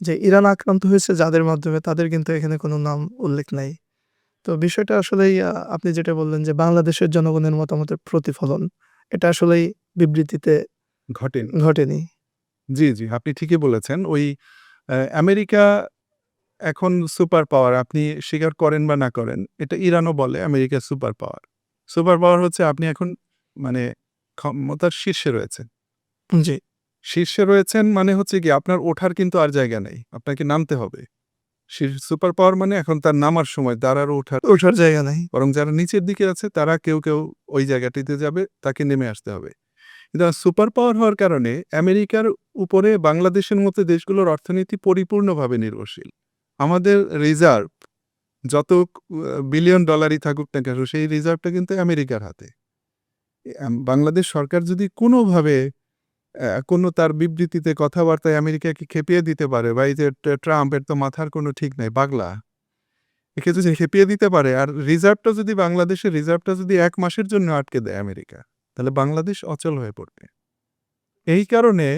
B: যে ইরান আক্রান্ত হয়েছে যাদের মাধ্যমে তাদের কিন্তু এখানে কোনো নাম উল্লেখ নাই। তো বিষয়টা আসলেই আপনি যেটা বললেন যে বাংলাদেশের জনগণের মতামতের প্রতিফলন। এটা আসলেই বিবৃতিতে
A: ঘটেনি।
B: ঘটেনি।
A: জি, জি, আপনি ঠিকই বলেছেন। ওই আমেরিকা এখন সুপার পাওয়ার, আপনি স্বীকার করেন বা না করেন, এটা ইরানও বলে America super power. Super power হচ্ছে আপনি এখন মানে ক্ষমতার শীর্ষে রয়েছেন।
B: জি,
A: শীর্ষে রয়েছেন মানে হচ্ছে কি আপনার ওঠার কিন্তু আর জায়গা নেই। আপনাকে নামতে হবে। সুপার পাওয়ার মানে এখন তার নামার সময়, তার আর ওঠার
B: ওঠার জায়গা নাই।
A: বরং যারা নিচের দিকে আছে তারা কেউ ওই জায়গাটিতে যাবে, তাকে নেমে আসতে হবে। কিন্তু সুপার পাওয়ার হওয়ার কারণে আমেরিকার উপরে বাংলাদেশের মতো দেশগুলোর অর্থনীতি পরিপূর্ণভাবে নির্ভরশীল। আমাদের রিজার্ভ যত বিলিয়ন ডলারই থাকুক না কেন, সেই রিজার্ভটা কিন্তু আমেরিকার হাতে। বাংলাদেশ সরকার যদি কোনোভাবে কোনো তার বিবৃতিতে কথাবার্তায় আমেরিকাকে খেপিয়ে দিতে পারে বা এই যে ট্রাম্প, এর তো মাথার কোনো ঠিক নাই, পাগলা। একে যদি খেপিয়ে দিতে পারে আর বাংলাদেশের রিজার্ভটা যদি ১ মাসের জন্য আটকে দেয় আমেরিকা, তাহলে বাংলাদেশ অচল হয়ে পড়বে। এই কারণে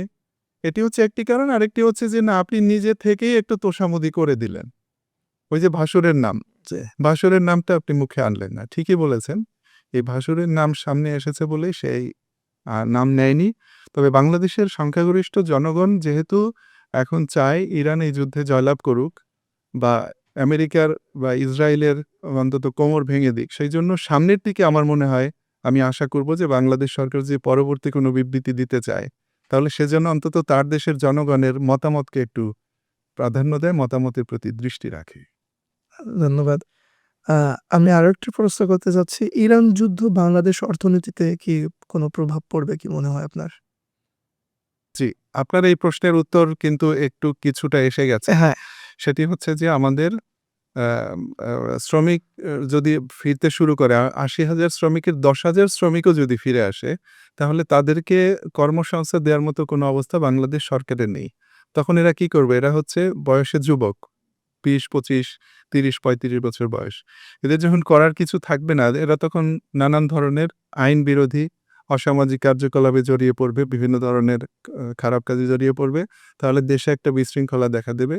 A: এটি হচ্ছে একটি কারণ। আরেকটি হচ্ছে যে না, আপনি নিজে থেকেই একটু তোষামোদি করে দিলেন। ওই যে ভাসুরের নাম,
B: যে
A: ভাসুরের নামটা আপনি মুখে আনলেন না। ঠিকই বলেছেন। এই ভাসুরের নাম সামনে এসেছে বলেই সেই নাম নেয়নি। তবে বাংলাদেশের সংখ্যাগরিষ্ঠ জনগণ যেহেতু এখন চায় ইরান এই যুদ্ধে জয়লাভ করুক বা আমেরিকার বা ইসরায়েলের অন্তত কোমর ভেঙে দিক, সেইজন্য সামনের দিকে আমার মনে হয় আমি আশা করব যে বাংলাদেশ সরকার যে পরবর্তী কোনো বিবৃতি দিতে চায়, তাহলে সে যেন অন্তত তার দেশের জনগণের মতামতকে একটু প্রাধান্য দেয়, মতামতের প্রতি দৃষ্টি রাখে।
B: ধন্যবাদ। আ আমি আরেকটি প্রশ্ন করতে চাচ্ছি। ইরান যুদ্ধ বাংলাদেশ অর্থনীতিতে কি কোনো প্রভাব পড়বে কি মনে হয় আপনার?
A: জি, আপনার এই প্রশ্নের উত্তর কিন্তু একটু কিছুটা এসে গেছে।
B: হ্যাঁ,
A: সেটি হচ্ছে যে আমাদের আ আ শ্রমিক যদি ফিরতে শুরু করে ৮০,০০০ শ্রমিকের ১০,০০০ শ্রমিকও যদি ফিরে আসে, তাহলে তাদেরকে কর্মসংস্থান দেওয়ার মতো কোনো অবস্থা বাংলাদেশ সরকারের নেই। তখন এরা কি করবে? এরা হচ্ছে বয়সে যুবক। ২০, ২৫, ৩০, ৩৫ বছর বয়স। এদের যখন করার কিছু থাকবে না, এরা তখন নানান ধরনের আইন বিরোধী অসামাজিক কার্যকলাপে জড়িয়ে পড়বে, বিভিন্ন ধরনের খারাপ কাজে জড়িয়ে পড়বে। তাহলে দেশে একটা বিশৃঙ্খলা দেখা দেবে।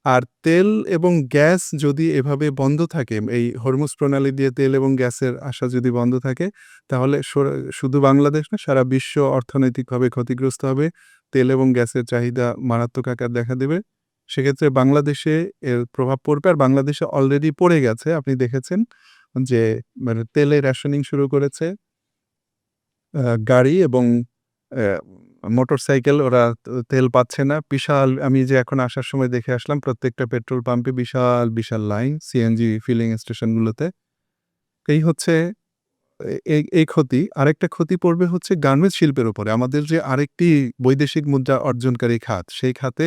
A: আর তেল এবং গ্যাস যদি এভাবে বন্ধ থাকে, এই হরমুজ প্রণালী দিয়ে তেল এবং গ্যাসের আসা যদি বন্ধ থাকে, তাহলে শুধু বাংলাদেশ না, সারা বিশ্ব অর্থনৈতিকভাবে ক্ষতিগ্রস্ত হবে। তেল এবং গ্যাসের চাহিদা মারাত্মক আকার দেখা দেবে সেক্ষেত্রে বাংলাদেশে এর প্রভাব পড়বে, আর বাংলাদেশে অলরেডি পড়ে গেছে। আপনি দেখেছেন যে মানে তেলের রেশনিং শুরু করেছে। গাড়ি এবং মোটরসাইকেল ওরা তেল পাচ্ছে না। বিশাল, আমি যে এখন আসার সময় দেখে আসলাম প্রত্যেকটা পেট্রোল পাম্পে বিশাল, বিশাল লাইন সিএনজি ফিলিং স্টেশনগুলোতে। এই হচ্ছে এই ক্ষতি। আরেকটা ক্ষতি পড়বে হচ্ছে গার্মেন্টস শিল্পের উপরে। আমাদের যে আরেকটি বৈদেশিক মুদ্রা অর্জনকারী খাত, সেই খাতে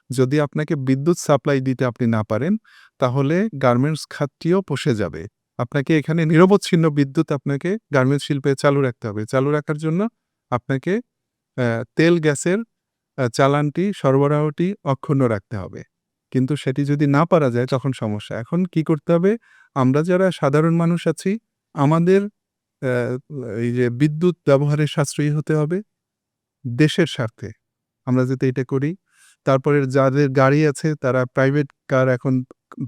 A: যদি আপনাকে বিদ্যুৎ সাপ্লাই দিতে আপনি না পারেন, তাহলে গার্মেন্টস খাতটিও পচে যাবে। আপনাকে এখানে নিরবচ্ছিন্ন বিদ্যুৎ আপনাকে গার্মেন্টস শিল্পে চালু রাখতে হবে। চালু রাখার জন্য আপনাকে তেল গ্যাসের চালানটি, সরবরাহটি অক্ষুণ্ণ রাখতে হবে। কিন্তু সেটি যদি না পারা যায় তখন সমস্যা। এখন কি করতে হবে? আমরা যারা সাধারণ মানুষ আছি, আমাদের অ্যা এই যে বিদ্যুৎ ব্যবহারে সাশ্রয়ী হতে হবে দেশের স্বার্থে। আমরা যাতে এটা করি। তারপরে যাদের গাড়ি আছে তারা প্রাইভেট কার এখন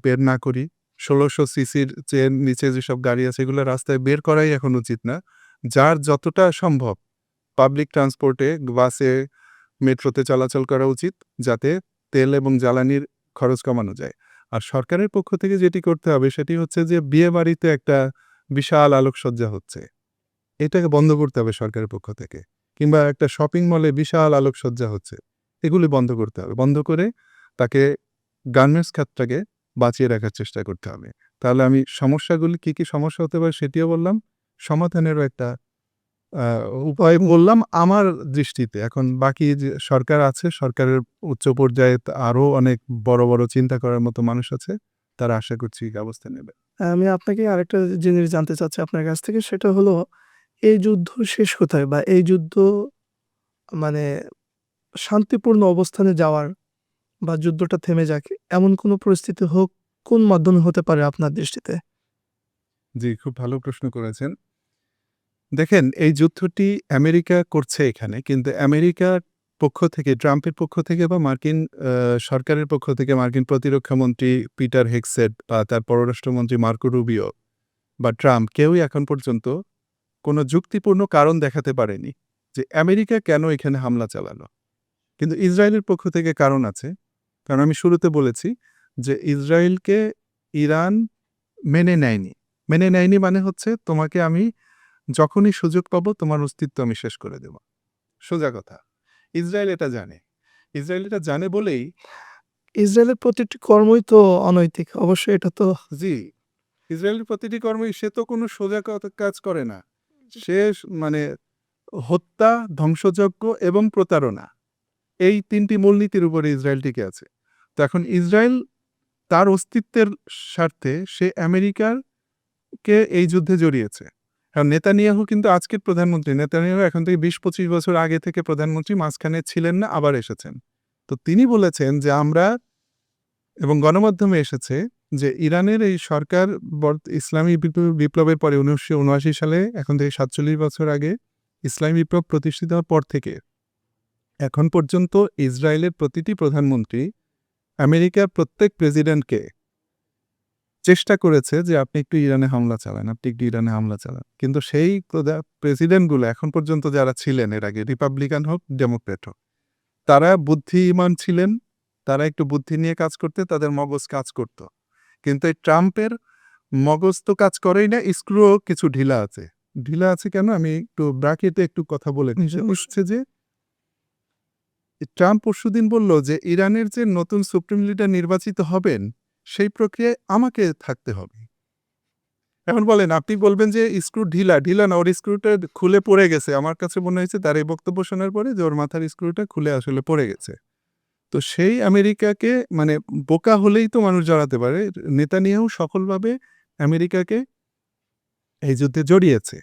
A: বের না করি। ১৬০০ সিসির চেয়ে নিচে যেসব গাড়ি আছে এগুলো রাস্তায় বের করাই এখন উচিত না। যার যতটা সম্ভব পাবলিক ট্রান্সপোর্টে, বাসে, মেট্রোতে চলাচল করা উচিত, যাতে তেল এবং জ্বালানির খরচ কমানো যায়। আর সরকারের পক্ষ থেকে যেটি করতে হবে সেটি হচ্ছে যে বিয়েবাড়িতে একটা বিশাল আলোকসজ্জা হচ্ছে। এটাকে বন্ধ করতে হবে সরকারের পক্ষ থেকে। কিংবা একটা শপিং মলে বিশাল আলোকসজ্জা হচ্ছে। এগুলি বন্ধ করতে হবে। বন্ধ করে তাকে গার্মেন্টস খাতটাকে বাঁচিয়ে রাখার চেষ্টা করতে হবে। তাহলে আমি সমস্যাগুলি কী সমস্যা হতে পারে সেটিও বললাম। সমাধানেরও একটা আ উপায় বললাম আমার দৃষ্টিতে। এখন বাকি যে সরকার আছে, সরকারের উচ্চ পর্যায়ে আরও অনেক বড়, বড় চিন্তা করার মতো মানুষ আছে। তারা আশা করছি ব্যবস্থা নেবে।
B: আমি আপনাকে আরেকটা জিনিস জানতে চাচ্ছি আপনার কাছ থেকে, সেটা হলো এই যুদ্ধ শেষ কোথায়? বা এই যুদ্ধ মানে শান্তিপূর্ণ অবস্থানে যাওয়ার বা যুদ্ধটা থেমে যাক, এমন কোনো পরিস্থিতি হোক, কোন মাধ্যমে হতে পারে আপনার দৃষ্টিতে?
A: জি, খুব ভালো প্রশ্ন করেছেন। দেখেন, এই যুদ্ধটি আমেরিকা করছে এখানে। কিন্তু আমেরিকার পক্ষ থেকে, ট্রাম্পের পক্ষ থেকে বা মার্কিন সরকারের পক্ষ থেকে মার্কিন প্রতিরক্ষামন্ত্রী পিটার হেগসেট বা তার পররাষ্ট্রমন্ত্রী মার্কো রুবিও বা ট্রাম্প কেউই এখন পর্যন্ত কোনো যুক্তিপূর্ণ কারণ দেখাতে পারেনি যে আমেরিকা কেন এখানে হামলা চালালো। কিন্তু ইসরায়েলের পক্ষ থেকে কারণ আছে। কারণ আমি শুরুতে বলেছি যে ইসরায়েলকে ইরান মেনে নেয়নি। মেনে নেয়নি মানে হচ্ছে তোমাকে আমি যখনই সুযোগ পাবো তোমার অস্তিত্ব আমি শেষ করে দেব। সোজা কথা। ইসরায়েল এটা জানে। ইসরায়েল এটা জানে বলেই
B: ইসরায়েলের প্রতিটি কর্মই তো অনৈতিক। অবশ্যই এটা তো
A: জি, ইসরায়েলের প্রতিটি কর্মই, সে তো কোনো সোজা কাজ করে না। সে মানে হত্যা, ধ্বংসযজ্ঞ এবং প্রতারণা। এই ৩ টি মূলনীতির উপরে ইসরায়েল টিকে আছে। তো এখন ইসরায়েল তার অস্তিত্বের স্বার্থে সে আমেরিকাকে এই যুদ্ধে জড়িয়েছে। কারণ নেতানিয়াহু কিন্তু আজকের প্রধানমন্ত্রী। নেতানিয়াহু এখন থেকে ২০-২৫ বছর আগে থেকে প্রধানমন্ত্রী, মাঝখানে ছিলেন না, আবার এসেছেন। তো তিনি বলেছেন যে আমরা, এবং গণমাধ্যমে এসেছে যে ইরানের এই সরকার ইসলামী বিপ্লবের পরে ১৯৭৯ সালে, এখন থেকে ৪৭ বছর আগে ইসলামী বিপ্লব প্রতিষ্ঠিত হওয়ার পর থেকে এখন পর্যন্ত ইসরায়েলের প্রতিটি প্রধানমন্ত্রী আমেরিকার প্রত্যেক প্রেসিডেন্টকে চেষ্টা করেছে যে আপনি একটু ইরানে হামলা চালান, আপনি একটু ইরানে হামলা চালান। কিন্তু সেই প্রেসিডেন্টগুলো এখন পর্যন্ত যারা ছিলেন এর আগে, রিপাবলিকান হোক, ডেমোক্র্যাট হোক, তারা বুদ্ধিমান ছিলেন, তারা একটু বুদ্ধি নিয়ে কাজ করতে, তাদের মগজ কাজ করত। কিন্তু এই ট্রাম্পের মগজ তো কাজ করেই না, স্ক্রুও কিছু ঢিলা আছে। ঢিলা আছে কেন? আমি একটু ব্র্যাকেটে একটু কথা বলে নিই। সেটা হচ্ছে যে ট্রাম্প পরশুদিন বলল যে ইরানের যে নতুন সুপ্রিম লিডার নির্বাচিত হবেন সেই প্রক্রিয়ায় আমাকে থাকতে হবে। এখন বলেন, আপনি বলবেন যে স্ক্রু ঢিলা, ঢিলা না, ওর স্ক্রুটা খুলে পড়ে গেছে। আমার কাছে মনে হয়েছে তার এই বক্তব্য শোনার পরে যে ওর মাথার স্ক্রুটা খুলে আসলে পড়ে গেছে। তো সেই আমেরিকাকে, মানে বোকা হলেই তো মানুষ জড়াতে পারে। নেতানিয়াহু সফলভাবে আমেরিকাকে এই যুদ্ধে জড়িয়েছে।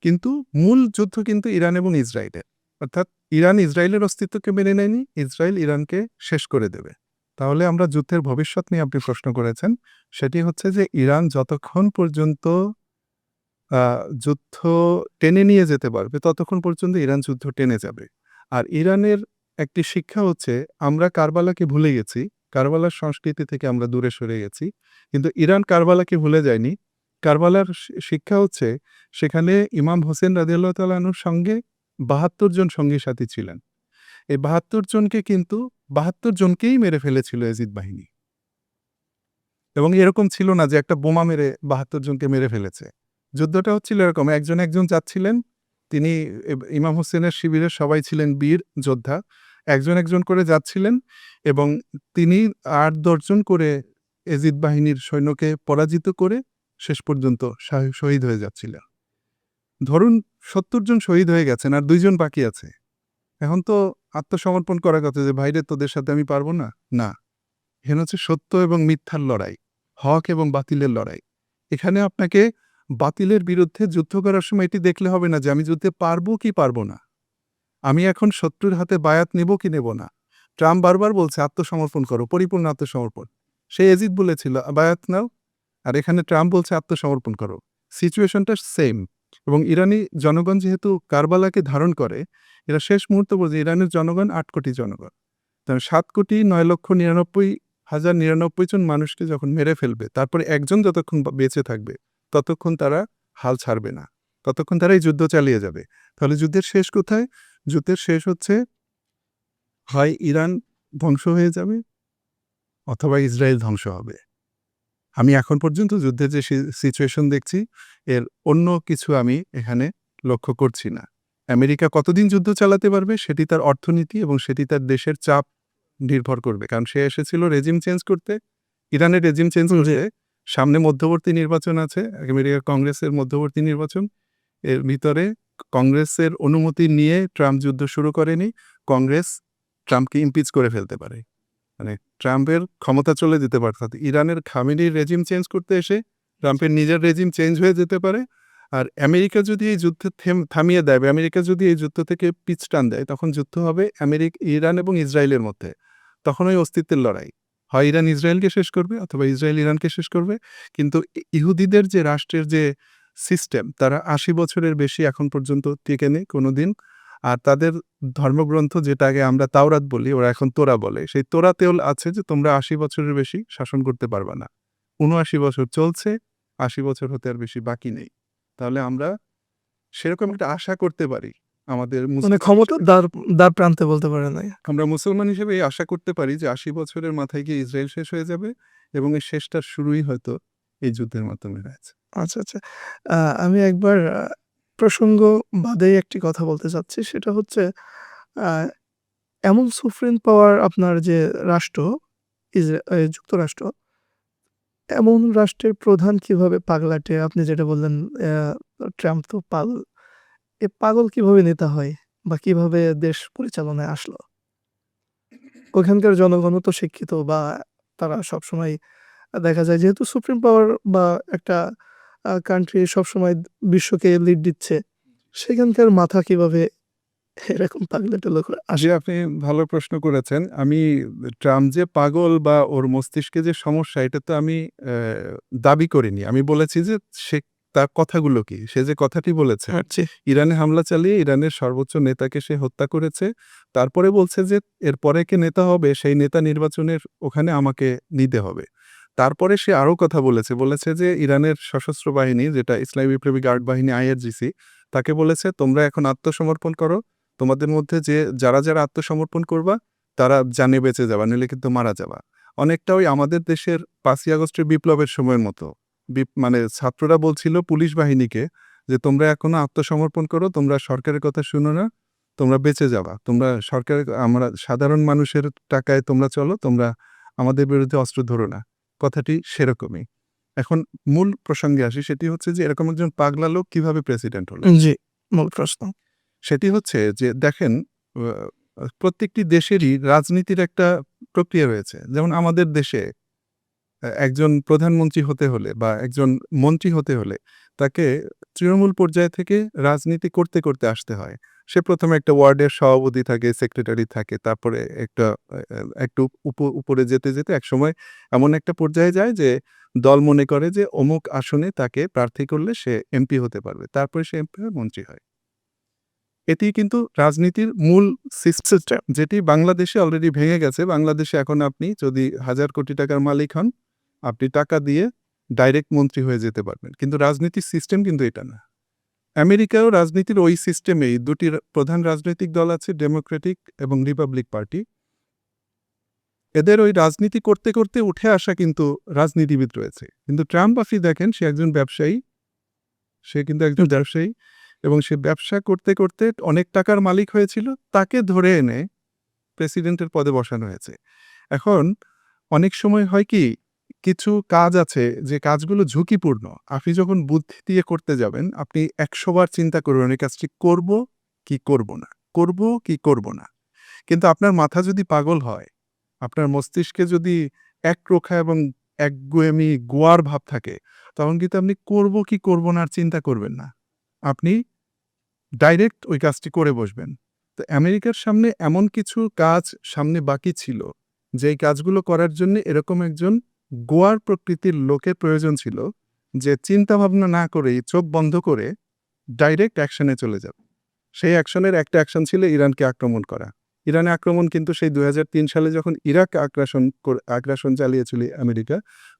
A: কিন্তু মূল যুদ্ধ কিন্তু ইরান এবং ইসরায়েলের। অর্থাৎ ইরান ইসরায়েলের অস্তিত্বকে মেনে নেয়নি, ইসরায়েল ইরানকে শেষ করে দেবে। তাহলে আমরা যুদ্ধের ভবিষ্যৎ নিয়ে আপনি প্রশ্ন করেছেন। সেটি হচ্ছে যে ইরান যতক্ষণ পর্যন্ত যুদ্ধ টেনে নিয়ে যেতে পারবে ততক্ষণ পর্যন্ত ইরান যুদ্ধ টেনে যাবে। আর ইরানের একটি শিক্ষা হচ্ছে, আমরা কারবালাকে ভুলে গেছি। কারবালার সংস্কৃতি থেকে আমরা দূরে সরে গেছি। কিন্তু ইরান কারবালাকে ভুলে যায়নি। কারবালার শিক্ষা হচ্ছে সেখানে ইমাম হোসেন রাদিয়াল্লাহু তাআলা আনহুর সঙ্গে ৭২ জন সঙ্গী সাথী ছিলেন। এই ৭২ জনকে কিন্তু ৭২ জনকেই মেরে ফেলেছিল এজিদ বাহিনী। এবং এরকম ছিল না যে একটা বোমা মেরে ৭২ জনকে মেরে ফেলেছে। যুদ্ধটা হচ্ছিল এরকম, একজন একজন যাচ্ছিলেন, তিনি ইমাম হোসেনের শিবিরের সবাই ছিলেন বীর যোদ্ধা। একজন একজন করে যাচ্ছিলেন এবং তিনি ৮-১০ জন করে এজিদ বাহিনীর সৈন্যকে পরাজিত করে শেষ পর্যন্ত শহীদ হয়ে যাচ্ছিলেন। ধরুন ৭০ জন শহীদ হয়ে গেছেন আর ২ জন বাকি আছে। এখন তো আত্মসমর্পণ করার কথা যে ভাইরে তোদের সাথে আমি পারবো না। না, এখানে হচ্ছে সত্য এবং মিথ্যার লড়াই, হক এবং বাতিলের লড়াই। এখানে আপনাকে বাতিলের বিরুদ্ধে যুদ্ধ করার সময় এটি দেখলে হবে না যে আমি যুদ্ধে পারবো কি পারবো না, আমি এখন শত্রুর হাতে বায়াত নেব কি নেব না। ট্রাম্প বারবার বলছে আত্মসমর্পণ করো, পরিপূর্ণ আত্মসমর্পণ। সে এজিদ বলেছিল বায়াত নাও, আর এখানে ট্রাম্প বলছে আত্মসমর্পণ করো। সিচুয়েশনটা সেম। এবং ইরানি জনগণ যেহেতু কারবালাকে ধারণ করে, এরা শেষ মুহূর্ত বলছে ইরানের জনগণ ৮ কোটি জনগণ, ৭,৯,৯৯,০৯৯ জন মানুষকে যখন মেরে ফেলবে, তারপরে একজন যতক্ষণ বেঁচে থাকবে ততক্ষণ তারা হাল ছাড়বে না, ততক্ষণ তারা এই যুদ্ধ চালিয়ে যাবে। তাহলে যুদ্ধের শেষ কোথায়? যুদ্ধের শেষ হচ্ছে হয় ইরান ধ্বংস হয়ে যাবে অথবা ইসরায়েল ধ্বংস হবে। আমি এখন পর্যন্ত যুদ্ধের যে সিচুয়েশন দেখছি, এর অন্য কিছু আমি এখানে লক্ষ্য করছি না। আমেরিকা কতদিন যুদ্ধ চালাতে পারবে সেটি তার অর্থনীতি এবং সেটি তার দেশের চাপ নির্ভর করবে। কারণ সে এসেছিল রেজিম চেঞ্জ করতে, ইরানের রেজিম চেঞ্জ করতে। সামনে মধ্যবর্তী নির্বাচন আছে, আমেরিকার কংগ্রেসের মধ্যবর্তী নির্বাচন। এর ভিতরে কংগ্রেসের অনুমতি নিয়ে ট্রাম্প যুদ্ধ শুরু করেনি। কংগ্রেস ট্রাম্পকে ইমপিচ করে ফেলতে পারে, মানে ট্রাম্পের ক্ষমতা চলে যেতে পারে। ইরানের খামেনির রেজিম চেঞ্জ করতে এসে ট্রাম্পের নিজের রেজিম চেঞ্জ হয়ে যেতে পারে। আর আমেরিকা যদি এই যুদ্ধ থামিয়ে দেয়, আমেরিকা যদি এই যুদ্ধ থেকে পিছ টান দেয়, তখন যুদ্ধ হবে ইরান এবং ইসরায়েলের মধ্যে। তখন ওই অস্তিত্বের লড়াই, হয় ইরান ইসরায়েলকে শেষ করবে অথবা ইসরায়েল ইরানকে শেষ করবে। কিন্তু ইহুদিদের যে রাষ্ট্রের যে সিস্টেম, তারা ৮০ বছরের বেশি এখন পর্যন্ত টিকে নেই কোনোদিন। আর তাদের ধর্মগ্রন্থ, যেটা আগে আমরা তাওরাত বলি, ওরা এখন তোরা বলে, সেই তোরাতেও আছে যে তোমরা ৮০ বছরের বেশি শাসন করতে পারবা না। ৭৯ বছর চলছে, ৮০ বছর হতে আর বেশি বাকি নেই। তাহলে আমরা সেরকম একটা আশা করতে পারি আমাদের
B: মানে ক্ষমতা দ্বার প্রান্তে বলতে পারে না।
A: আমরা মুসলমান হিসেবে এই আশা করতে পারি যে ৮০ বছরের মাথায় গিয়ে ইসরায়েল শেষ হয়ে যাবে এবং এই শেষটার শুরুই হয়তো এই যুদ্ধের মাধ্যমে হয়েছে।
B: আচ্ছা, আচ্ছা। আমি একবার প্রসঙ্গ বাদেই একটি কথা বলতে চাচ্ছি। সেটা হচ্ছে আ এমন সুফরিন পাওয়ার আপনার যে রাষ্ট্র, যুক্তরাষ্ট্র, এমন রাষ্ট্রের প্রধান কিভাবে পাগলাটে? আপনি যেটা বললেন ট্রাম্প তো পাগল। এ পাগল কিভাবে নেতা হয়? বা কিভাবে দেশ পরিচালনায় আসলো? ওখানকার জনগণও তো শিক্ষিত, বা তারা সবসময় দেখা যায় যেহেতু সুপ্রিম পাওয়ার বা একটা কান্ট্রি সবসময় বিশ্বকে লিড দিচ্ছে, সেখানকার মাথা কিভাবে এরকম পাগলাটে লোক
A: জি,
B: আসে?
A: আপনি ভালো প্রশ্ন করেছেন। আমি ট্রাম্প যে পাগল বা ওর মস্তিষ্কে যে সমস্যা, এটা তো আমি দাবি করিনি। আমি বলেছি যে সে তার কথাগুলো কি? সে যে কথাটি বলেছে,
B: জি।
A: ইরানে হামলা চালিয়ে ইরানের সর্বোচ্চ নেতাকে সে হত্যা করেছে। তারপরে বলছে যে এরপরে কে নেতা হবে সেই নেতা নির্বাচনের ওখানে আমাকে নিতে হবে। তারপরে সে আরও কথা বলেছে যে ইরানের সশস্ত্র বাহিনী, যেটা ইসলামী বিপ্লবী গার্ড বাহিনী IRGC, তাকে বলেছে তোমরা এখন আত্মসমর্পণ করো। তোমাদের মধ্যে যারা আত্মসমর্পণ করবা তারা জানে বেঁচে যাবা, নইলে কিন্তু মারা যাবা। অনেকটা ওই আমাদের দেশের ৫ই আগস্টের বিপ্লবের সময়ের মতো। মানে ছাত্ররা বলছিল পুলিশ বাহিনীকে যে তোমরা এখনো আত্মসমর্পণ করো, তোমরা সরকারের কথা শুনো না, তোমরা বেঁচে যাবা। তোমরা আমরা সাধারণ মানুষের টাকায় তোমরা চলো, তোমরা আমাদের বিরুদ্ধে অস্ত্র ধরো না। কথাটি সেরকমই। এখন মূল প্রসঙ্গে আসি, সেটি হচ্ছে যে এরকম একজন পাগলা লোক কিভাবে প্রেসিডেন্ট হলো?
B: জি, মূল প্রশ্ন।
A: সেটি হচ্ছে যে দেখেন, প্রত্যেকটি দেশেরই রাজনীতির একটা প্রক্রিয়া রয়েছে। যেমন আমাদের দেশে একজন প্রধানমন্ত্রী হতে হলে বা একজন মন্ত্রী হতে হলে তাকে তৃণমূল পর্যায় থেকে রাজনীতি করতে, করতে আসতে হয়। সে ১ম এ একটা ওয়ার্ডের সভাপতি থাকে, সেক্রেটারি থাকে, তারপরে একটু উপরে যেতে, যেতে একসময় এমন একটা পর্যায়ে যায় যে দল মনে করে যে অমুক আসনে তাকে প্রার্থী করলে সে এমপি হতে পারবে। তারপরে সে এমপি হয়ে মন্ত্রী হয়। এটি কিন্তু রাজনীতির মূল সিস্টেম, যেটি বাংলাদেশে অলরেডি ভেঙে গেছে। বাংলাদেশে এখন আপনি যদি ১,০০০ কোটি টাকার মালিক হন, আপনি টাকা দিয়ে ডাইরেক্ট মন্ত্রী হয়ে যেতে পারবেন। কিন্তু রাজনীতির সিস্টেম কিন্তু এটা না। আমেরিকাও রাজনীতির ওই সিস্টেমেই দুটি প্রধান রাজনৈতিক দল আছে, ডেমোক্রেটিক এবং রিপাবলিক পার্টি। এদের ওই রাজনীতি করতে করতে উঠে আসা কিন্তু রাজনীতিবিদ রয়েছে। কিন্তু ট্রাম্প আপনি দেখেন সে একজন ব্যবসায়ী, এবং সে ব্যবসা করতে করতে অনেক টাকার মালিক হয়েছিল, তাকে ধরে এনে প্রেসিডেন্টের পদে বসানো হয়েছে। এখন অনেক সময় হয় কি, কিছু কাজ আছে যে কাজগুলো ঝুঁকিপূর্ণ। আপনি যখন বুদ্ধি দিয়ে করতে যাবেন, আপনি ১০০ বার চিন্তা করবেন এই কাজটি করব কি করব না, করব কি করব না। কিন্তু আপনার মাথা যদি পাগল হয়, আপনার মস্তিষ্কে যদি একরোখা এবং একগুঁয়েমি গোয়ার ভাব থাকে, তখন কিন্তু আপনি করব কি করব না আর চিন্তা করবেন না। আপনি ডাইরেক্ট ওই কাজটি করে বসবেন। তো আমেরিকার সামনে এমন কিছু কাজ সামনে বাকি ছিল, যেই কাজগুলো করার জন্য এরকম একজন গোয়ার প্রকৃতির লোকের প্রয়োজন ছিল, যে চিন্তাভাবনা না করেই চোখ বন্ধ করে ডাইরেক্ট অ্যাকশনে চলে যাবে। সেই অ্যাকশনের একটা অ্যাকশন ছিল ইরানকে আক্রমণ করা। ইরানে আক্রমণ কিন্তু সেই ২০০৩ সালে যখন ইরাক আগ্রাসন চালিয়েছিল আমেরিকা,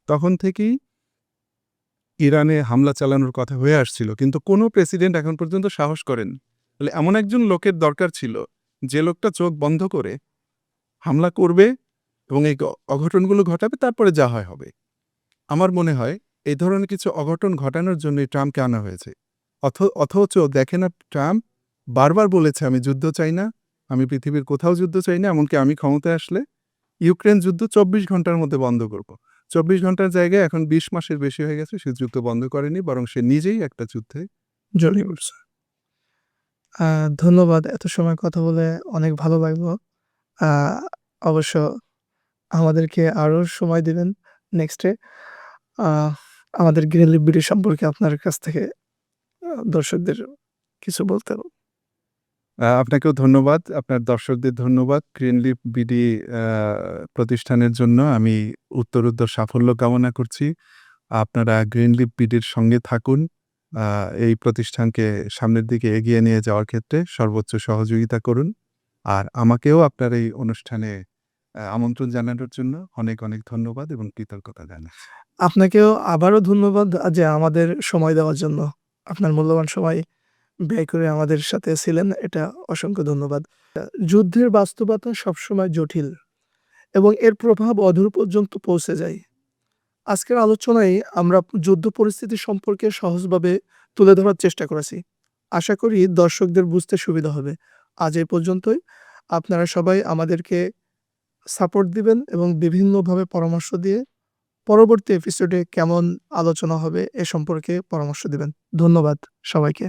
A: তখন থেকেই ইরানে হামলা চালানোর কথা হয়ে আসছিল। কিন্তু কোনো প্রেসিডেন্ট এখন পর্যন্ত সাহস করেন। তাহলে এমন একজন লোকের দরকার ছিল, যে লোকটা চোখ বন্ধ করে হামলা করবে এবং এই অঘটনগুলো ঘটাবে, তারপরে যা হয় হবে। আমার মনে হয় এই ধরনের কিছু অঘটন ঘটানোর জন্যই ট্রাম্পকে আনা হয়েছে। অথচ দেখে না, ট্রাম্প বারবার বলেছে আমি যুদ্ধ চাই না, আমি পৃথিবীর কোথাও যুদ্ধ চাই না, এমনকি আমি ক্ষমতায় আসলে ইউক্রেন যুদ্ধ ২৪ ঘন্টার মধ্যে বন্ধ করব। ২৪ ঘন্টার জায়গায় এখন ২০ মাসের বেশি হয়ে গেছে, সে যুদ্ধ বন্ধ করেনি, বরং সে নিজেই একটা যুদ্ধে
B: জড়িয়ে পড়ছে। ধন্যবাদ। এত সময় কথা বলে অনেক ভালো লাগলো। আ অবশ্য আমাদেরকে আরো সময় দিবেন নেক্সটে। আ আমাদের গ্রিন লিফ বিডি সম্পর্কে আপনার কাছ থেকে দর্শকদের কিছু বলতে হবে।
A: আপনাকেও ধন্যবাদ। আপনার দর্শকদের ধন্যবাদ। গ্রিনলিফ বিডি প্রতিষ্ঠানের জন্য আমি উত্তরোত্তর সাফল্য কামনা করছি। আপনারা গ্রিনলিফ বিডির সঙ্গে থাকুন। এই প্রতিষ্ঠানকে সামনের দিকে এগিয়ে নিয়ে যাওয়ার ক্ষেত্রে সর্বোচ্চ সহযোগিতা করুন। আর আমাকেও আপনার এই অনুষ্ঠানে আমন্ত্রণ জানানোর জন্য অনেক, অনেক ধন্যবাদ এবং কৃতজ্ঞতা জানাচ্ছি।
B: আপনাকেও আবারও ধন্যবাদ যে আমাদের সময় দেওয়ার জন্য। আপনার মূল্যবান সময় ব্যয় করে আমাদের সাথে ছিলেন। এটা অসংখ্য ধন্যবাদ। যুদ্ধের বাস্তবতা সবসময় জটিল এবং এর প্রভাব অদূর পর্যন্ত পৌঁছে যায়। আজকের আলোচনায় আমরা যুদ্ধ পরিস্থিতি সম্পর্কে সহজভাবে তুলে ধরার চেষ্টা করেছি। আশা করি দর্শকদের বুঝতে সুবিধা হবে। আজ এই পর্যন্তই। আপনারা সবাই আমাদেরকে সাপোর্ট দিবেন এবং বিভিন্নভাবে পরামর্শ দিয়ে পরবর্তী এপিসোডে কেমন আলোচনা হবে এ সম্পর্কে পরামর্শ দিবেন। ধন্যবাদ সবাইকে।